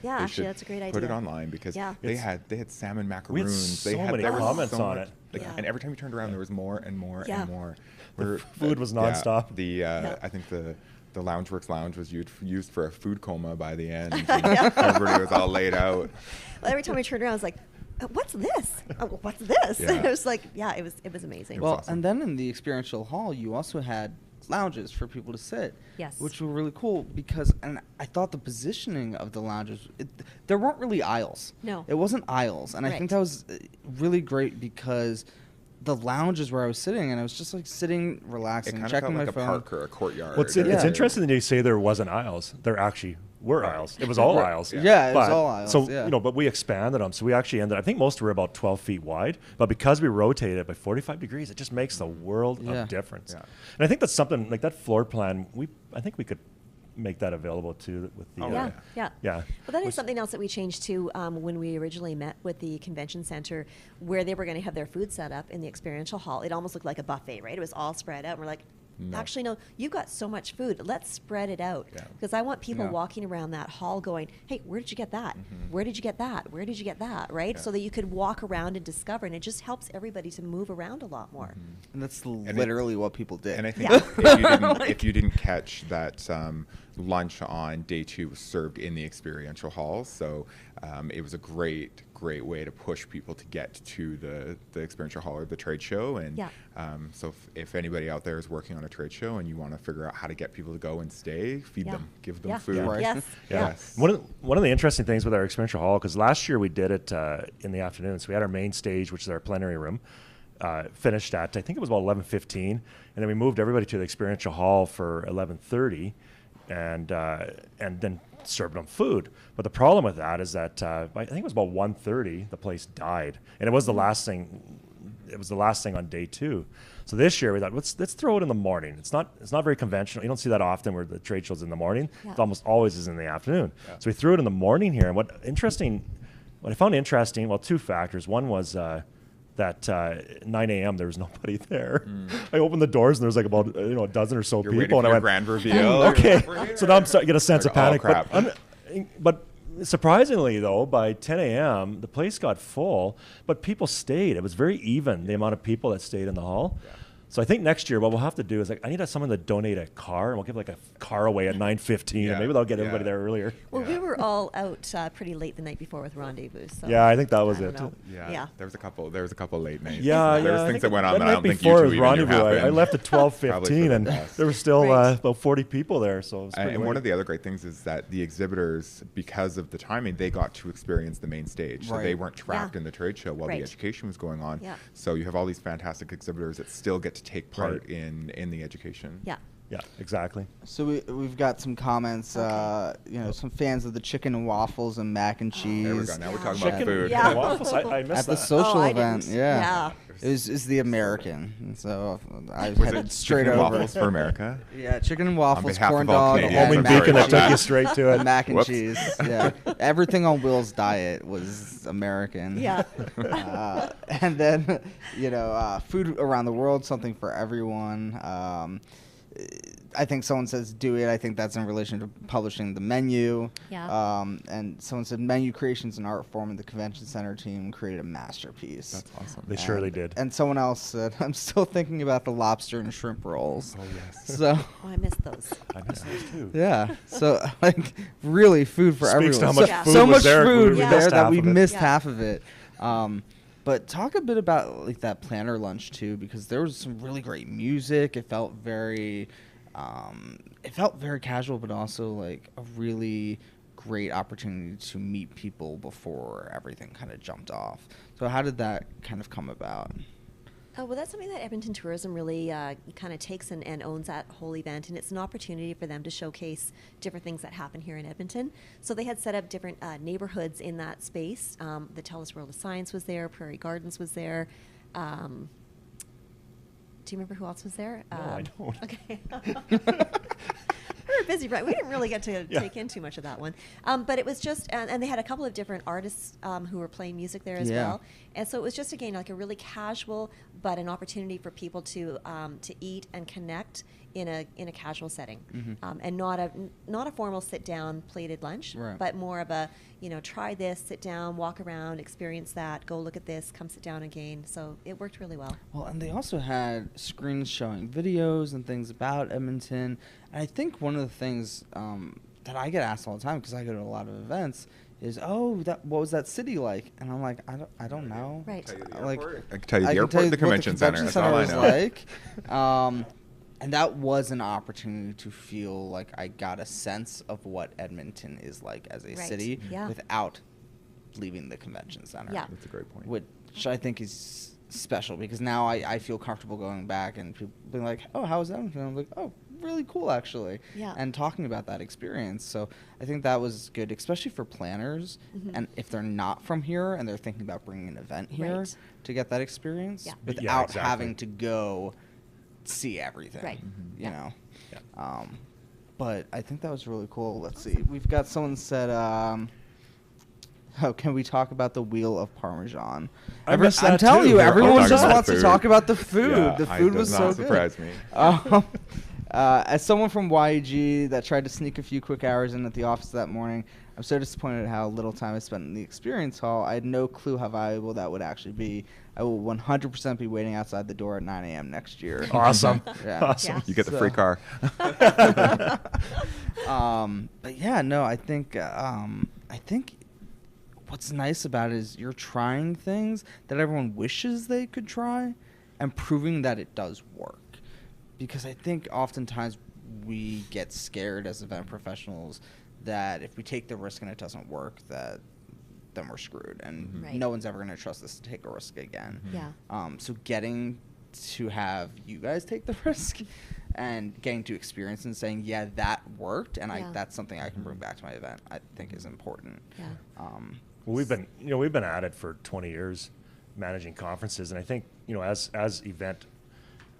Actually, that's a great idea. Put it online because they had salmon macaroons. We had so many comments on it. And every time you turned around, there was more and more and more. The food was nonstop. I think the Loungeworks Lounge was used for a food coma by the end. Everybody was all laid out. Well, every time I turned around, I was like, what's this? What's this? It was like, it was amazing. Well, awesome. And then in the experiential hall, you also had lounges for people to sit, which were really cool because, and I thought the positioning of the lounges, there weren't really aisles. No. It wasn't aisles. And I think that was really great because the lounge is where I was sitting, and I was just like sitting, relaxing, checking my phone. It kind of felt like a park or a courtyard. Well, it's interesting that you say there wasn't aisles. There actually were aisles. It was all aisles. Yeah, it was all aisles. So, but we expanded them. So we actually ended, I think most were about 12 feet wide, but because we rotated it by 45 degrees, it just makes the world of difference. Yeah. And I think that's something, like that floor plan, I think we could make that available too with the yeah. Well, that is something else that we changed too when we originally met with the convention center, where they were going to have their food set up in the experiential hall. It almost looked like a buffet, right? It was all spread out. And we're like, actually, no, you've got so much food. Let's spread it out. Because I want people walking around that hall going, hey, where did you get that? Where did you get that? Where did you get that? Right? So that you could walk around and discover, and it just helps everybody to move around a lot more. And that's literally what people did. And I think if you didn't catch that lunch on day 2 was served in the experiential halls, so it was a great way to push people to get to the experiential hall or the trade show. And so if anybody out there is working on a trade show and you want to figure out how to get people to go and stay, feed them, give them food. Yes. One of the interesting things with our experiential hall, because last year we did it in the afternoon, so we had our main stage, which is our plenary room, finished at, I think it was about 11:15, and then we moved everybody to the experiential hall for 11:30, and then served them food. But the problem with that is that I think it was about 1:30 the place died, and it was the last thing. It was the last thing on day 2. So this year we thought let's throw it in the morning. It's not very conventional. You don't see that often where the trade show's in the morning. It almost always is in the afternoon. So we threw it in the morning here. And what I found interesting, well, 2 factors. One was that 9 a.m. there was nobody there. I opened the doors and there was like about a dozen or so people, and I went grand reveal. Okay, so now I'm starting to get a sense of panic. But surprisingly, though, by 10 a.m. the place got full, but people stayed. It was very even, the amount of people that stayed in the hall. So I think next year what we'll have to do is I need someone to donate a car, and we'll give a car away at 9:15, and maybe they'll get everybody there earlier. Well, we were all out pretty late the night before with Rendezvous. So yeah, I think that was it. Yeah. There was a couple late nights. Yeah, there was things that went on that I don't think before usually even Rendezvous, I left at 12:15, and there were still about 40 people there. So it was pretty and one of the other great things is that the exhibitors, because of the timing, they got to experience the main stage. So they weren't trapped in the trade show while the education was going on. Yeah. So you have all these fantastic exhibitors that still get to take part in the education. Yeah. Yeah, exactly. So we've got some comments, some fans of the chicken and waffles and mac and cheese. There we go. Now we're talking Chicken about food. Yeah. waffles. I missed At the that. social I event, didn't. yeah. It's the American, and so I Was headed it straight chicken and over. waffles for America? Yeah, chicken and waffles, behalf corn of all dog, Canadians, and Homing I'm sorry beacon that about took you that. straight to it. and mac and Whoops. cheese. Yeah, everything on Will's diet was American. Yeah. And then, food around the world, something for everyone. I think someone says do it. I think that's in relation to publishing the menu. Yeah. And someone said menu creation's an art form, and the convention center team created a masterpiece. That's awesome. They surely did. And someone else said, I'm still thinking about the lobster and shrimp rolls. Oh, yes. So, Oh, I missed those. I missed those too. yeah. So, really food for Speaks everyone. to how much Yeah. food so was much there. food We Yeah. there missed that half we of it. missed Yeah. half of it. But talk a bit about that planner lunch too, because there was some really great music. It felt very casual, but also like a really great opportunity to meet people before everything kind of jumped off. So how did that kind of come about? Well, that's something that Edmonton Tourism really kind of takes and owns that whole event, and it's an opportunity for them to showcase different things that happen here in Edmonton. So they had set up different neighborhoods in that space. The Tellus World of Science was there, Prairie Gardens was there. Do you remember who else was there? No, I don't. Okay. We were busy, right? We didn't really get to take in too much of that one. But it was just, and they had a couple of different artists who were playing music there as well. And so it was just, again, like a really casual, but an opportunity for people to eat and connect in a casual setting, and not a formal sit down plated lunch, but more of a try this, sit down, walk around, experience that, go look at this, come sit down again. So it worked really well. Well, and they also had screens showing videos and things about Edmonton. And I think one of the things that I get asked all the time, because I go to a lot of events, is, what was that city like? And I'm like, I don't know. Right. I can tell you the airport, the convention center. That's all I know. Like. And that was an opportunity to feel like I got a sense of what Edmonton is like as a city without leaving the convention center. Yeah. That's a great point. Which I think is special, because now I feel comfortable going back and people being like, oh, how was Edmonton? And I'm like, oh, really cool, actually. Yeah. And talking about that experience. So I think that was good, especially for planners. And if they're not from here and they're thinking about bringing an event here to get that experience without having to go see everything, you know. But I think that was really cool. Let's see. We've got someone said, can we talk about the Wheel of Parmesan? I missed that I'm telling too. you, We're everyone talking just about wants to food. talk about the food. Yeah, The food was so does not surprise good. me. As someone from YEG that tried to sneak a few quick hours in at the office that morning, I'm so disappointed at how little time I spent in the experience hall. I had no clue how valuable that would actually be. I will 100% be waiting outside the door at 9 a.m. next year. Awesome. Awesome. Yeah. You get the free car. But yeah, no, I think what's nice about it is you're trying things that everyone wishes they could try and proving that it does work. Because I think oftentimes we get scared as event professionals that if we take the risk and it doesn't work, that then we're screwed, and no one's ever going to trust us to take a risk again. Yeah. So getting to have you guys take the risk and getting to experience and saying, yeah, that worked, and that's something I can bring back to my event, I think is important. Yeah. Well, we've been at it for 20 years, managing conferences, and I think as event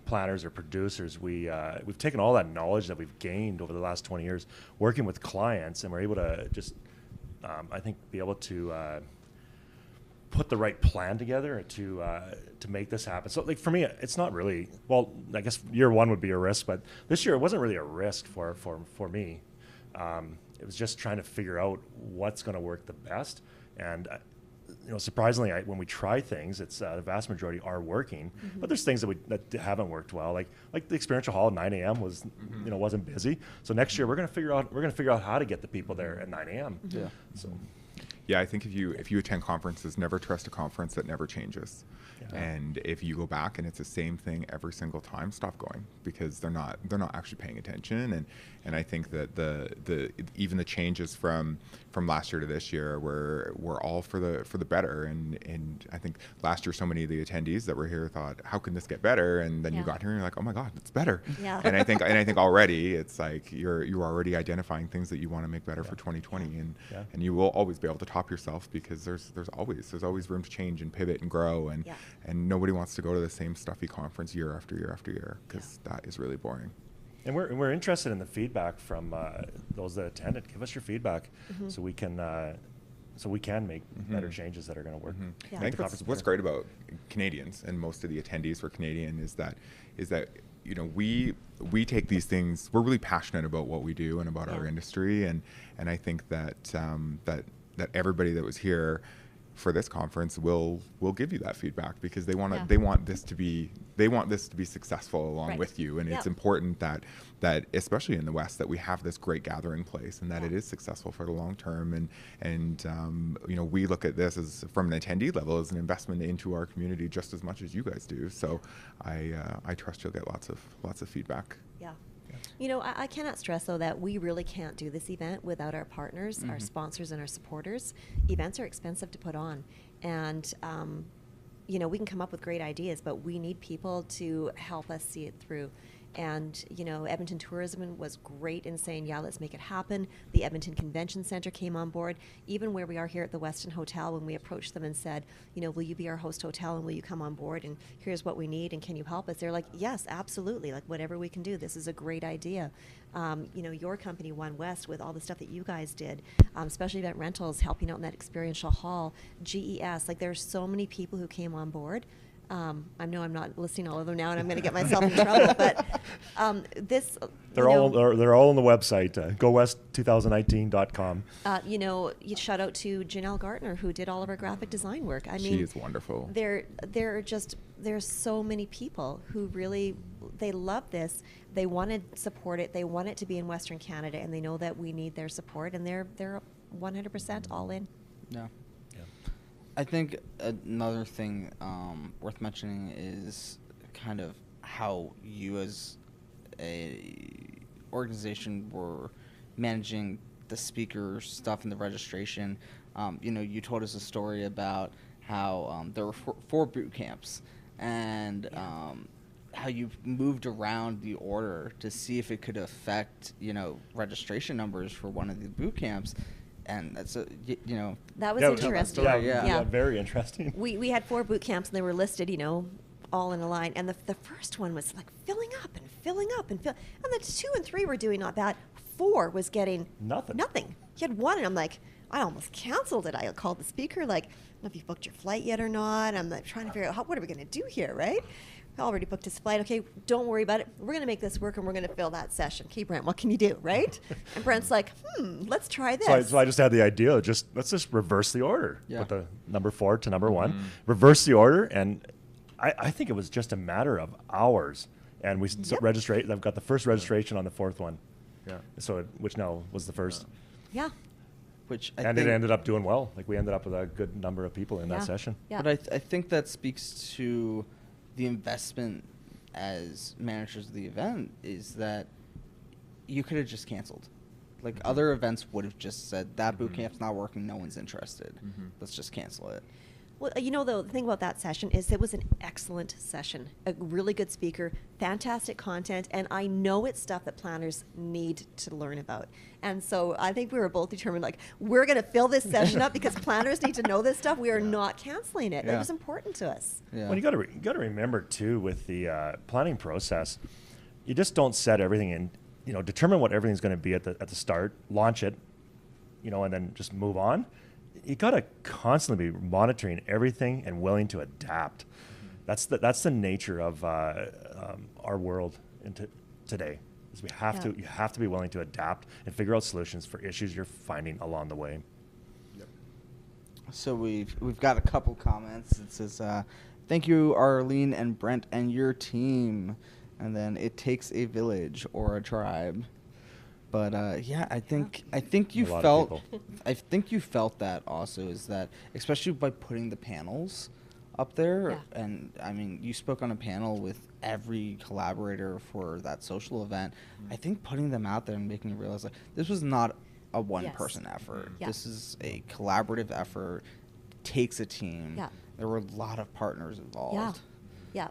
planners or producers, we've taken all that knowledge that we've gained over the last 20 years working with clients, and we're able to just I think be able to put the right plan together to make this happen. So like for me, it's not really, well, I guess year one would be a risk, but this year it wasn't really a risk for me. It was just trying to figure out what's going to work the best. And surprisingly, when we try things, it's the vast majority are working. But there's things that haven't worked well, like the experiential hall at 9 a.m. was, wasn't busy. So next year we're going to figure out how to get the people there at 9 a.m. Yeah. So. Yeah, I think if you attend conferences, never trust a conference that never changes. Yeah. And if you go back and it's the same thing every single time, stop going, because they're not actually paying attention. And I think that the even the changes from last year to this year were all for the better. And I think last year so many of the attendees that were here thought, how can this get better? And then you got here and you're like, oh my God, it's better. Yeah. And I think already it's like you're already identifying things that you want to make better for 2020, and you will always be able to top yourself, because there's always room to change and pivot and grow, and nobody wants to go to the same stuffy conference year after year after year, because that is really boring. And we're interested in the feedback from those that attended. Give us your feedback so we can make better changes that are going to work. Yeah. I think what's great about Canadians, and most of the attendees were Canadian, is that we take these things. We're really passionate about what we do and about our industry, and I think that that everybody that was here for this conference will give you that feedback, because they want this to be successful along with you, and it's important that especially in the West, that we have this great gathering place, and that it is successful for the long term, and we look at this as, from an attendee level, as an investment into our community just as much as you guys do. So I trust you'll get lots of feedback. Yeah. I cannot stress, though, that we really can't do this event without our partners, our sponsors, and our supporters. Events are expensive to put on, and we can come up with great ideas, but we need people to help us see it through. And, Edmonton Tourism was great in saying, yeah, let's make it happen. The Edmonton Convention Center came on board. Even where we are here at the Westin Hotel, when we approached them and said, will you be our host hotel, and will you come on board, and here's what we need, and can you help us? They're like, yes, absolutely. Like, whatever we can do. This is a great idea. Your company, OneWest, with all the stuff that you guys did, Special Event Rentals, helping out in that experiential hall, GES, like there's so many people who came on board. I know I'm not listing all of them now, and I'm going to get myself in trouble. But they're all on the website, GoWest2019.com. You shout out to Janelle Gartner, who did all of our graphic design work. I mean, she is wonderful. There's so many people who really, they love this. They want to support it. They want it to be in Western Canada, and they know that we need their support, and they're 100% all in. Yeah. I think another thing worth mentioning is kind of how you as a organization were managing the speaker stuff and the registration. You told us a story about how there were four boot camps, and how you moved around the order to see if it could affect, registration numbers for one of the boot camps. And that's that was interesting. Yeah, very interesting. We had 4 boot camps, and they were listed, all in a line. And the first one was like filling up. And the 2 and 3 were doing not bad. 4 was getting nothing. He had 1, and I'm like, I almost canceled it. I called the speaker, like, I don't know if you've booked your flight yet or not. I'm like trying to figure out what are we going to do here, right? I already booked his flight. Okay, don't worry about it. We're going to make this work, and we're going to fill that session. Okay, Brent, what can you do, right? And Brent's like, let's try this. So I just had the idea, let's just reverse the order. With the number 4 to number 1. Reverse the order, and I think it was just a matter of hours. And we registrate. I've got the first registration on the 4th one. Yeah. So which now was the first. Yeah. It ended up doing well. Like, we ended up with a good number of people in that session. Yeah. But I think that speaks to the investment as managers of the event, is that you could have just canceled. Like, other events would have just said, that boot camp's not working, no one's interested. Let's just cancel it. Well, the thing about that session is it was an excellent session. A really good speaker, fantastic content, and I know it's stuff that planners need to learn about. And so I think we were both determined, like, we're going to fill this session up because planners need to know this stuff. We are not canceling it. It was important to us. Yeah. Well, you got to remember too, with the planning process, you just don't set everything in. Determine what everything's going to be at the start, launch it, and then just move on. You got to constantly be monitoring everything and willing to adapt. That's the nature of our world today. Is you have to be willing to adapt and figure out solutions for issues you're finding along the way. So we've got a couple comments. It says, "Thank you, Arlene and Brent and your team," and then "It takes a village or a tribe." But yeah, I think you A lot of felt people. I think you felt that also, is that especially by putting the panels up there. Yeah. And I mean, you spoke on a panel with every collaborator for that social event. I think putting them out there and making it realize, like, this was not a one-person effort. Yeah. This is a collaborative effort. Takes a team. Yeah. There were a lot of partners involved. Yeah.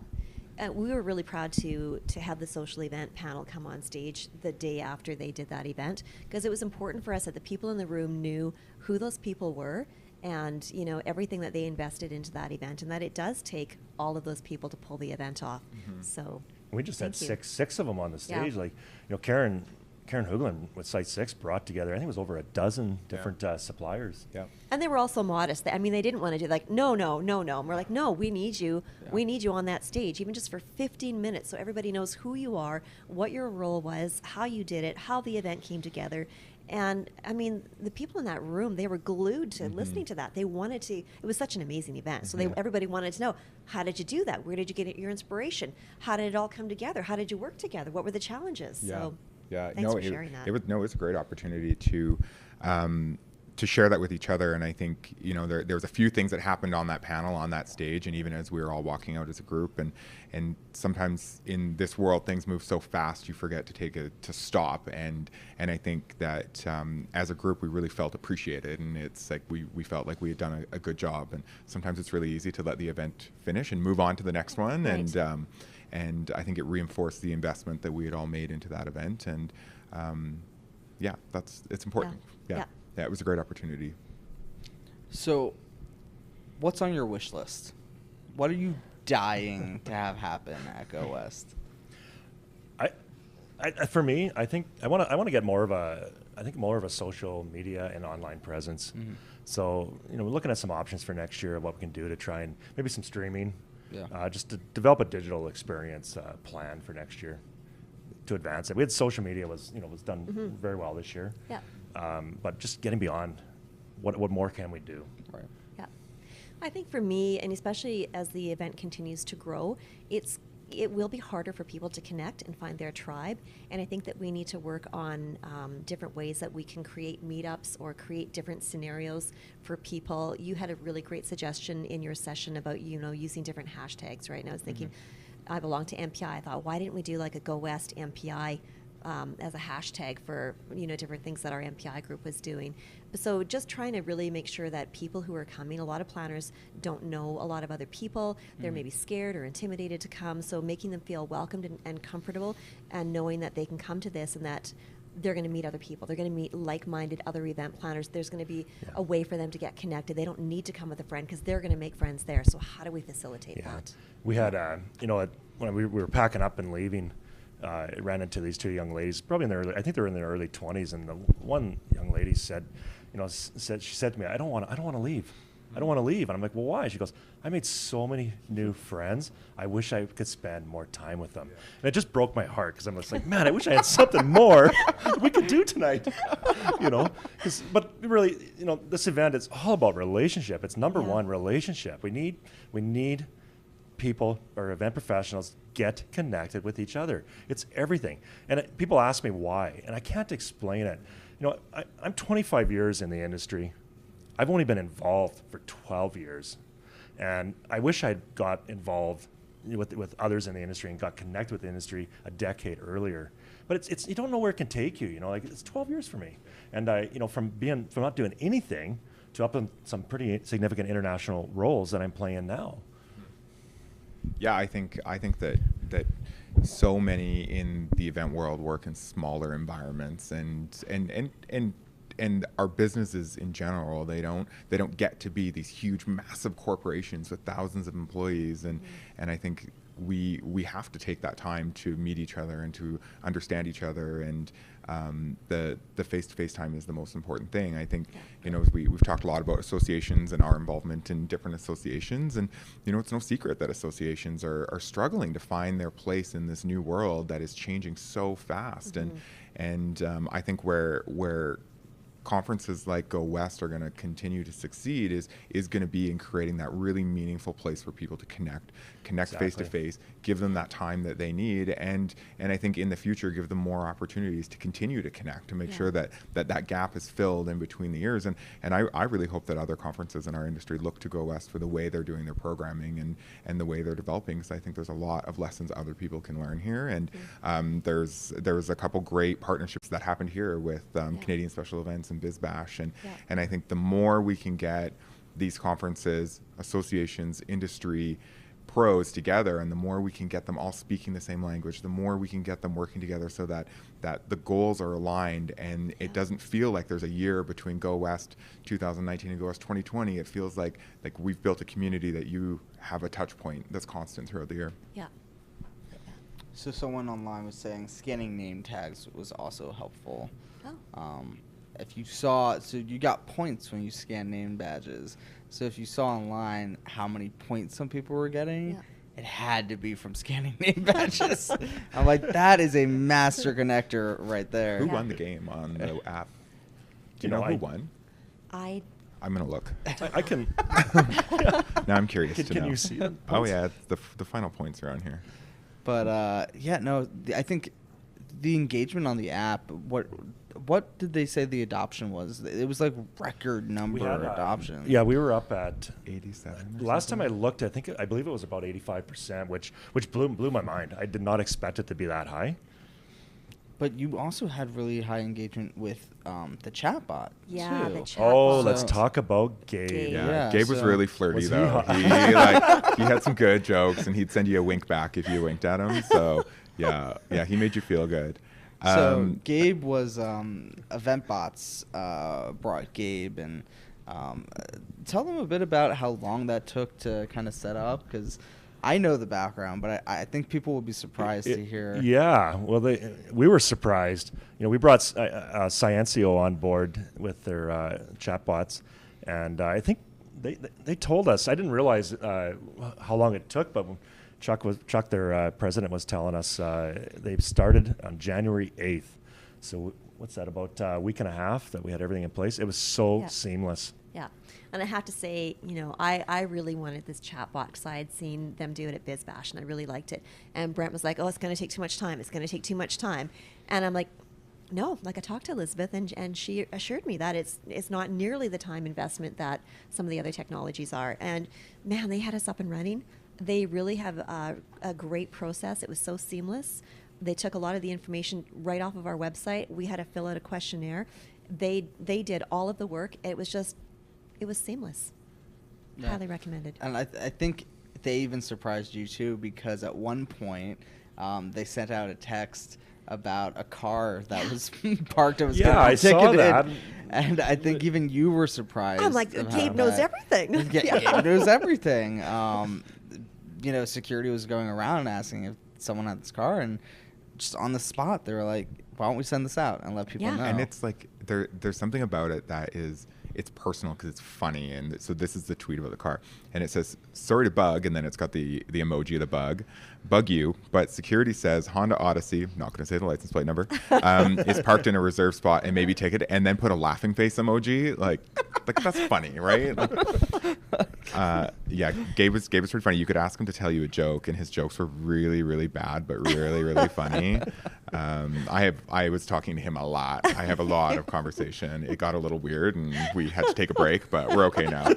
We were really proud to have the social event panel come on stage the day after they did that event, because it was important for us that the people in the room knew who those people were, and everything that they invested into that event, and that it does take all of those people to pull the event off. So We just had thank you. six of them on the stage. Yeah. Like, Karen Hoogland with Site 6 brought together, I think it was over a dozen different suppliers. Yeah. And they were also modest. I mean, they didn't want to do like, no. And we're like, no, we need you. Yeah. We need you on that stage, even just for 15 minutes, so everybody knows who you are, what your role was, how you did it, how the event came together. And I mean, the people in that room, they were glued to listening to that. They wanted to. It was such an amazing event. So everybody wanted to know, how did you do that? Where did you get your inspiration? How did it all come together? How did you work together? What were the challenges? Yeah. So Yeah. thanks for sharing that. It was a great opportunity to share that with each other. And I think, there was a few things that happened on that panel, on that stage, and even as we were all walking out as a group, and sometimes in this world things move so fast you forget to stop, and I think that as a group we really felt appreciated, and it's like we felt like we had done a good job. And sometimes it's really easy to let the event finish and move on to the next one. Right. And I think it reinforced the investment that we had all made into that event. And it's important. Yeah. Yeah, it was a great opportunity. So, what's on your wish list? What are you dying to have happen at GoWest? For me, I think I want to get more of a social media and online presence. So, we're looking at some options for next year of what we can do to try and maybe some streaming. Yeah. Just to develop a digital experience plan for next year to advance it. We had social media was done very well this year. Yeah. But just getting beyond, what more can we do? Right. Yeah. I think for me, and especially as the event continues to grow, it will be harder for people to connect and find their tribe. And I think that we need to work on different ways that we can create meetups or create different scenarios for people. You had a really great suggestion in your session about, using different hashtags, right? And I was thinking, I belong to MPI. I thought, why didn't we do like a GoWest MPI as a hashtag for different things that our MPI group was doing. So just trying to really make sure that people who are coming, a lot of planners don't know a lot of other people. They're maybe scared or intimidated to come. So making them feel welcomed and comfortable, and knowing that they can come to this and that they're going to meet other people. They're going to meet like-minded other event planners. There's going to be a way for them to get connected. They don't need to come with a friend because they're going to make friends there. So how do we facilitate that? We had, when we were packing up and leaving, ran into these two young ladies, probably I think they were in their early 20s, and the one young lady said, she said to me, I don't want to leave. I don't want to leave. And I'm like, well, why? She goes, I made so many new friends. I wish I could spend more time with them. And it just broke my heart, because I'm just like, man, I wish I had something more we could do tonight. But really, this event is all about relationship. It's number one, relationship. We need people or event professionals get connected with each other. It's everything. And people ask me why, and I can't explain it. I'm 25 years in the industry. I've only been involved for 12 years. And I wish I'd got involved with others in the industry and got connected with the industry a decade earlier. But it's you don't know where it can take you. It's 12 years for me. And from not doing anything to up in some pretty significant international roles that I'm playing now. Yeah, I think that so many in the event world work in smaller environments, and our businesses in general, they don't get to be these huge, massive corporations with thousands of employees, and I think we have to take that time to meet each other and to understand each other, and the face-to-face time is the most important thing. I think we've talked a lot about associations and our involvement in different associations, and it's no secret that associations are struggling to find their place in this new world that is changing so fast, and I think where conferences like GoWest are going to continue to succeed is going to be in creating that really meaningful place for people to connect face to face, give them that time that they need, and I think in the future give them more opportunities to continue to connect, to make sure that gap is filled in between the years. And I really hope that other conferences in our industry look to GoWest for the way they're doing their programming and the way they're developing, because I think there's a lot of lessons other people can learn here. And there's a couple great partnerships that happened here with Canadian Special Events and BizBash, and I think the more we can get these conferences, associations, industry, pros together, and the more we can get them all speaking the same language, the more we can get them working together so that the goals are aligned, and it doesn't feel like there's a year between GoWest 2019 and GoWest 2020. It feels like we've built a community that you have a touch point that's constant throughout the year. Yeah. So someone online was saying scanning name tags was also helpful. Oh. If you saw, so you got points when you scan name badges. So if you saw online how many points some people were getting, it had to be from scanning name badges. I'm like, that is a master connector right there. Who won the game on the app? Do you know who won? I'm gonna look. I can. Now I'm curious to know. Can you see it? Oh yeah, the final points are on here. But I think the engagement on the app. What did they say the adoption was? It was like record number adoption. Yeah, we were up at 87. Last time I looked, I believe it was about 85%, which blew my mind. I did not expect it to be that high. But you also had really high engagement with the chatbot. Yeah, too. the chatbot. Oh, let's talk about Gabe. Yeah, Gabe was really flirty Was he though. hot? He had some good jokes, and he'd send you a wink back if you winked at him. So yeah, he made you feel good. So Gabe was EventBots brought Gabe, and tell them a bit about how long that took to kind of set up, because I know the background, but I think people will be surprised to hear. Yeah, well, we were surprised. We brought Sciencio on board with their chatbots, and I think they told us. I didn't realize how long it took, but Chuck, their president, was telling us they started on January 8th. So what's that, about a week and a half that we had everything in place? It was so seamless. Yeah. And I have to say, I really wanted this chatbot because I had seen them do it at BizBash, and I really liked it. And Brent was like, oh, it's going to take too much time. It's going to take too much time. And I'm like, no, I talked to Elizabeth, and she assured me that it's not nearly the time investment that some of the other technologies are. And man, they had us up and running. They really have a great process. It was so seamless. They took a lot of the information right off of our website. We had to fill out a questionnaire. They did all of the work. It was seamless. Yeah. Highly recommended. And I think they even surprised you too, because at one point they sent out a text about a car that was parked and was I saw that. And I think even you were surprised. I'm like, Gabe knows everything. Gabe knows everything. Security was going around asking if someone had this car, and just on the spot, they were like, why don't we send this out and let people know? And it's like, there's something about it that it's personal because it's funny. And so this is the tweet about the car, and it says, sorry to bug, and then it's got the emoji of the bug you, but security says Honda Odyssey, not going to say the license plate number, is parked in a reserved spot, and maybe take it, and then put a laughing face emoji. Like that's funny, right? Gabe was pretty funny. You could ask him to tell you a joke, and his jokes were really, really bad, but really, really funny. I was talking to him a lot. I have a lot of conversation. It got a little weird, and we had to take a break, but we're okay now.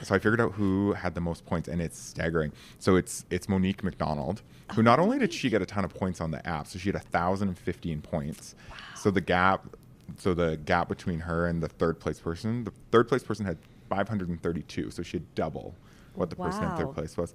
So I figured out who had the most points, and it's staggering. So it's Monique McDonald, who not only did she get a ton of points on the app, so she had 1,015 points. Wow. So the gap between her and the third place person had 532, so she had double what the person in third place was.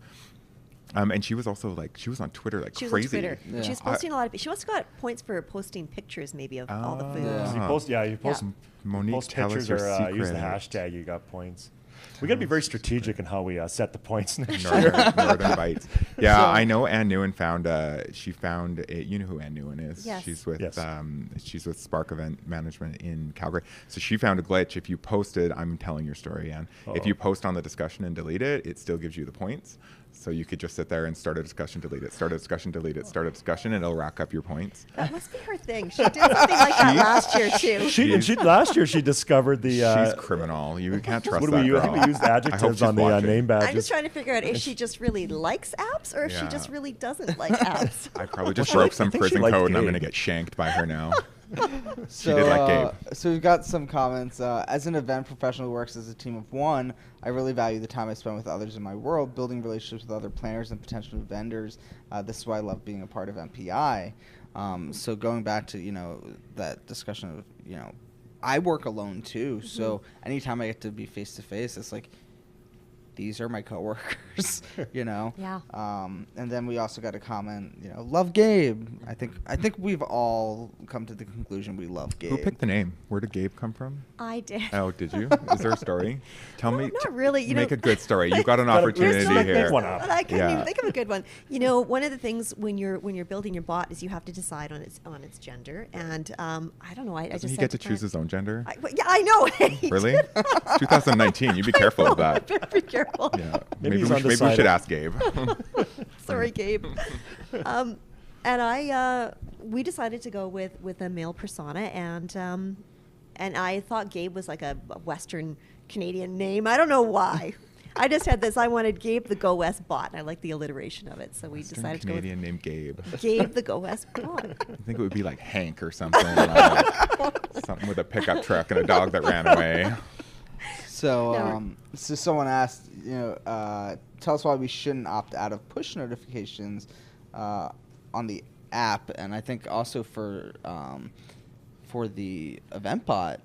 And she was also she was on Twitter she crazy. Was on Twitter. Yeah. She was posting a lot of. She also got points for posting pictures, maybe, of all the food. You post Monique, post tell pictures us your or secret. use the hashtag. You got points. We got to be very strategic in how we set the points next year. Northern Bites. Yeah, so, I know Ann Newen found. She found. You know who Ann Newen is? Yes. She's with Spark Event Management in Calgary. So she found a glitch. If you posted, I'm telling your story, Ann. If you post on the discussion and delete it, it still gives you the points. So you could just sit there and start a discussion, delete it, start a discussion, delete it, start a discussion, and it'll rack up your points. That must be her thing. She did something like that last year too. Last year she discovered the. She's criminal. You can't trust what that do we use? I girl. think we used adjectives on the name badges. I'm just trying to figure out if she just really likes apps or if she just really doesn't like apps. I probably just broke some prison code and I'm going to get shanked by her now. She did like Gabe. So we've got some comments. As an event professional who works as a team of one, I really value the time I spend with others in my world, building relationships with other planners and potential vendors. This is why I love being a part of MPI. So going back to, that discussion of, I work alone too. So anytime I get to be face to face, it's like, these are my coworkers, Yeah. And then we also got a comment, love Gabe. I think we've all come to the conclusion we love Gabe. Who picked the name? Where did Gabe come from? I did. Oh, did you? Is there a story? Tell me. Not really. Make a good story. You've got an opportunity here. One up. But I couldn't even think of a good one. One of the things when you're building your bot is you have to decide on its gender, and I don't know. I Doesn't just he get to choose his own gender? I know. Really? 2019. You be careful of that. Be careful. Yeah. Maybe Maybe he's we should undecided. ask Gabe. Sorry, Gabe. And we decided to go with a male persona, and I thought Gabe was like a Western Canadian name. I don't know why. I just had this. I wanted Gabe the GoWest bot, and I like the alliteration of it. So we Western decided Canadian to go named Gabe. with Gabe the GoWest bot. I think it would be like Hank or something. Something with a pickup truck and a dog that ran away. So, so someone asked, tell us why we shouldn't opt out of push notifications on the app, and I think also for the event bot,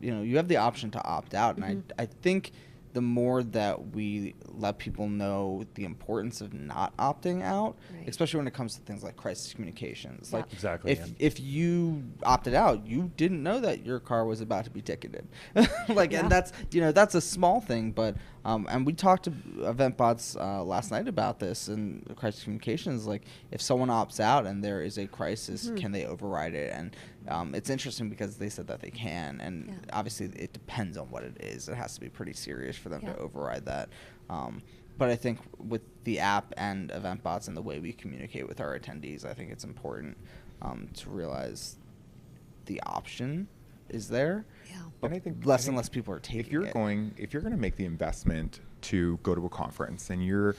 you have the option to opt out, and I think the more that we let people know the importance of not opting out, Right. especially when it comes to things like crisis communications. Yeah. Like Exactly, if you opted out, you didn't know that your car was about to be ticketed. And that's a small thing, but and we talked to event bots last night about this and crisis communications. Like if someone opts out and there is a crisis, can they override it? And it's interesting because they said that they can, and obviously it depends on what it is. It has to be pretty serious for them to override that. But I think with the app and event bots and the way we communicate with our attendees, I think it's important to realize the option is there. Yeah. But And I think less and less people are taking if you're it. going to make the investment to go to a conference and you're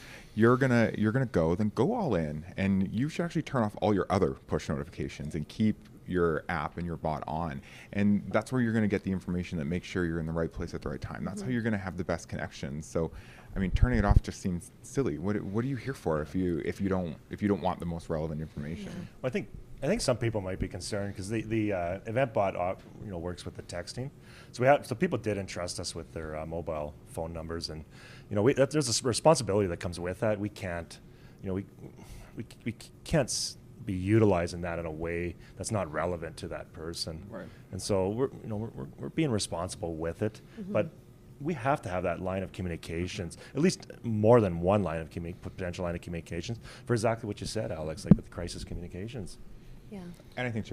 gonna go, then go all in, and you should actually turn off all your other push notifications and keep your app and your bot on, and that's where you're going to get the information that makes sure you're in the right place at the right time. That's how you're going to have the best connections. So I mean, turning it off just seems silly. What are you here for if you don't want the most relevant information? Well, I think some people might be concerned because the event bot works with the texting, so people did entrust us with their mobile phone numbers, and there's a responsibility that comes with that. We can't we can't be utilizing that in a way that's not relevant to that person, Right. and so we're being responsible with it, but we have to have that line of communications, at least more than one line of potential line of communications for exactly what you said, Alex, like with crisis communications. Yeah. And I think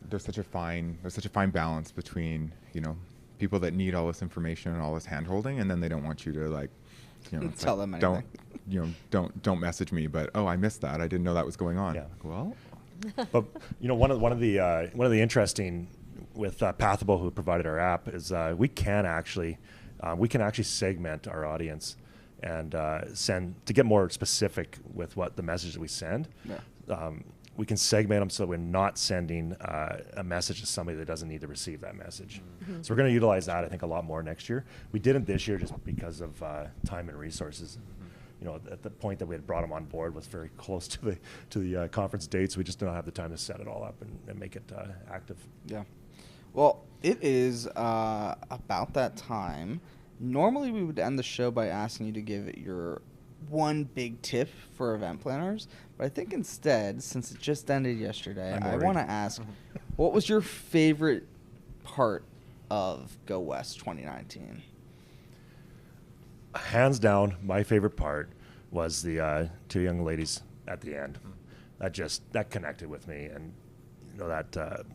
there's such a fine balance between people that need all this information and all this handholding, and then they don't want you to Tell them anything. don't message me, but I missed that. I didn't know that was going on. Yeah. Well, But one of the interesting with Pathable, who provided our app, is we can actually segment our audience and send to get more specific with what the message that we send. Yeah. We can segment them so we're not sending a message to somebody that doesn't need to receive that message. So we're going to utilize that, I think, a lot more next year. We didn't this year just because of time and resources. At the point that we had brought them on board was very close to the conference dates. We just don't have the time to set it all up and make it active. Yeah. Well, it is about that time. Normally, we would end the show by asking you to give your one big tip for event planners, but I think instead, since it just ended yesterday, I want to ask, what was your favorite part of GoWest2019? Hands down, my favorite part was the two young ladies at the end. That connected with me, and that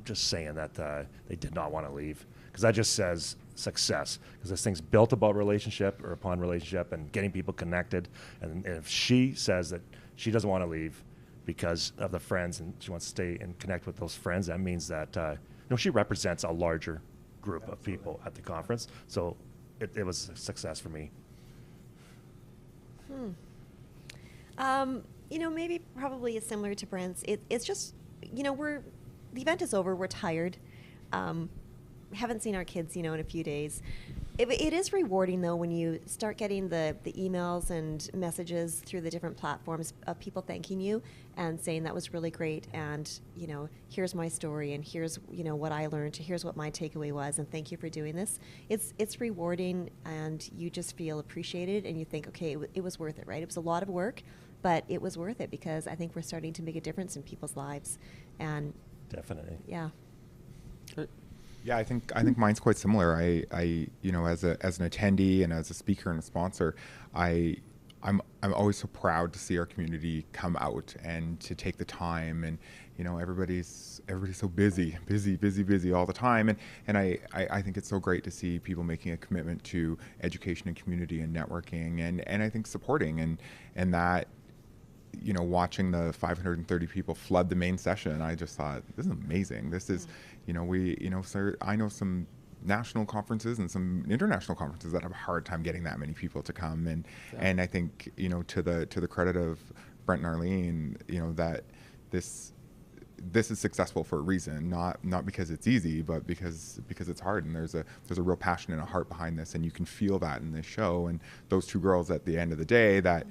just saying that they did not want to leave, because that just says success, because this thing's built about relationship or upon relationship and getting people connected. And if she says that she doesn't want to leave because of the friends and she wants to stay and connect with those friends, that means that she represents a larger group of people at the conference. So it was a success for me. Maybe probably it's similar to Brent's. It's just, the event is over. We're tired. Haven't seen our kids, in a few days. It is rewarding, though, when you start getting the emails and messages through the different platforms of people thanking you and saying that was really great, and, here's my story, and here's, what I learned, here's what my takeaway was, and thank you for doing this. It's rewarding, and you just feel appreciated, and you think, okay, it was worth it, right? It was a lot of work, but it was worth it because I think we're starting to make a difference in people's lives. And definitely. Yeah. Yeah, I think mine's quite similar. I as an attendee and as a speaker and a sponsor, I'm always so proud to see our community come out and to take the time, and everybody's so busy all the time, and I think it's so great to see people making a commitment to education and community and networking, and I think supporting and that. Watching the 530 people flood the main session, I just thought, this is amazing. This is, so I know some national conferences and some international conferences that have a hard time getting that many people to come. And I think, to the credit of Brent and Arlene, that this is successful for a reason, not because it's easy, but because it's hard. And there's a real passion and a heart behind this, and you can feel that in this show. And those two girls at the end of the day that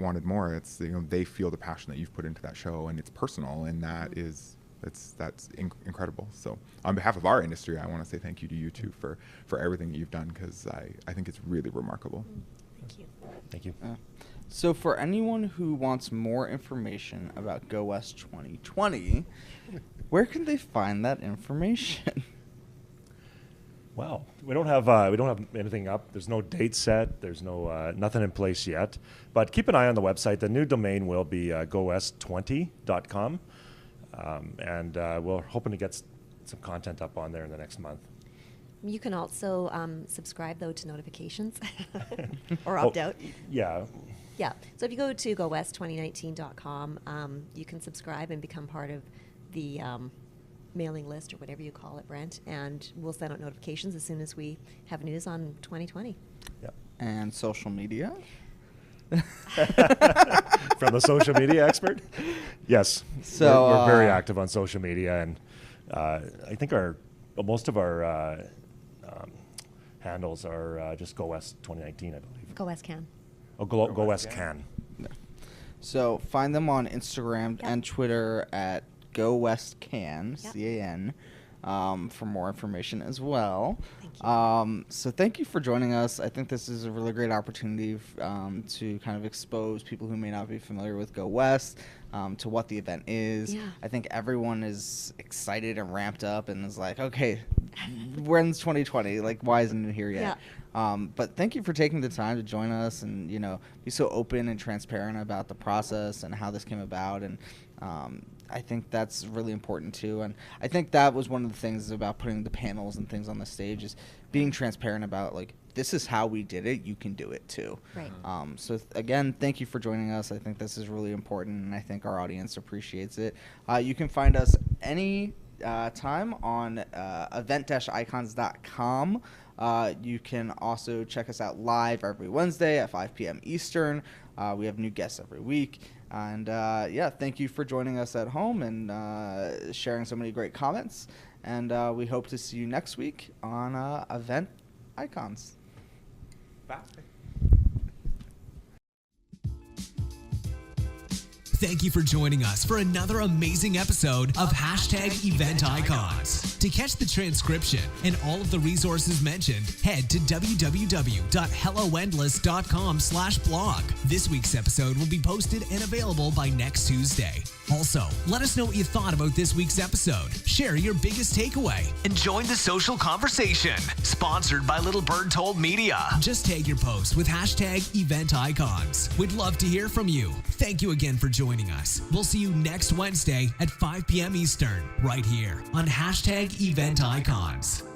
wanted more, it's they feel the passion that you've put into that show, and it's personal, and that's incredible. So on behalf of our industry, I want to say thank you to you two for everything that you've done, because I think it's really remarkable. Thank you. So for anyone who wants more information about GoWest 2020, where can they find that information? Well, we don't have anything up. There's no date set. There's no nothing in place yet. But keep an eye on the website. The new domain will be GoWest20.com, and we're hoping to get some content up on there in the next month. You can also subscribe, though, to notifications or opt out. Yeah. Yeah. So if you go to GoWest2019.com, you can subscribe and become part of the mailing list, or whatever you call it, Brent, and we'll send out notifications as soon as we have news on 2020. Yep. And social media? From the social media expert? Yes. So we're very active on social media, and I think most of our handles are just GoWest 2019, I believe. GoWest Can. Oh, GoWest Can. Yeah. So find them on Instagram and Twitter at GoWestCan, C-A-N, for more information as well. Thank you. So thank you for joining us. I think this is a really great opportunity to kind of expose people who may not be familiar with GoWest to what the event is. Yeah. I think everyone is excited and ramped up and is like, okay, when's 2020? Like, why isn't it here yet? Yeah. But thank you for taking the time to join us and, be so open and transparent about the process and how this came about. And I think that's really important too. And I think that was one of the things about putting the panels and things on the stage, is being transparent about, like, this is how we did it. You can do it too. Right. Again, thank you for joining us. I think this is really important, and I think our audience appreciates it. You can find us any time on event-icons.com. You can also check us out live every Wednesday at 5 p.m. Eastern. We have new guests every week. And thank you for joining us at home and sharing so many great comments. And we hope to see you next week on Event Icons. Bye. Thank you for joining us for another amazing episode of #EventIcons. To catch the transcription and all of the resources mentioned, head to www.helloendless.com/blog. This week's episode will be posted and available by next Tuesday. Also, let us know what you thought about this week's episode. Share your biggest takeaway and join the social conversation. Sponsored by Little Bird Told Media. Just tag your post with #EventIcons. We'd love to hear from you. Thank you again for joining us. We'll see you next Wednesday at 5 p.m. Eastern, right here on #EventIcons.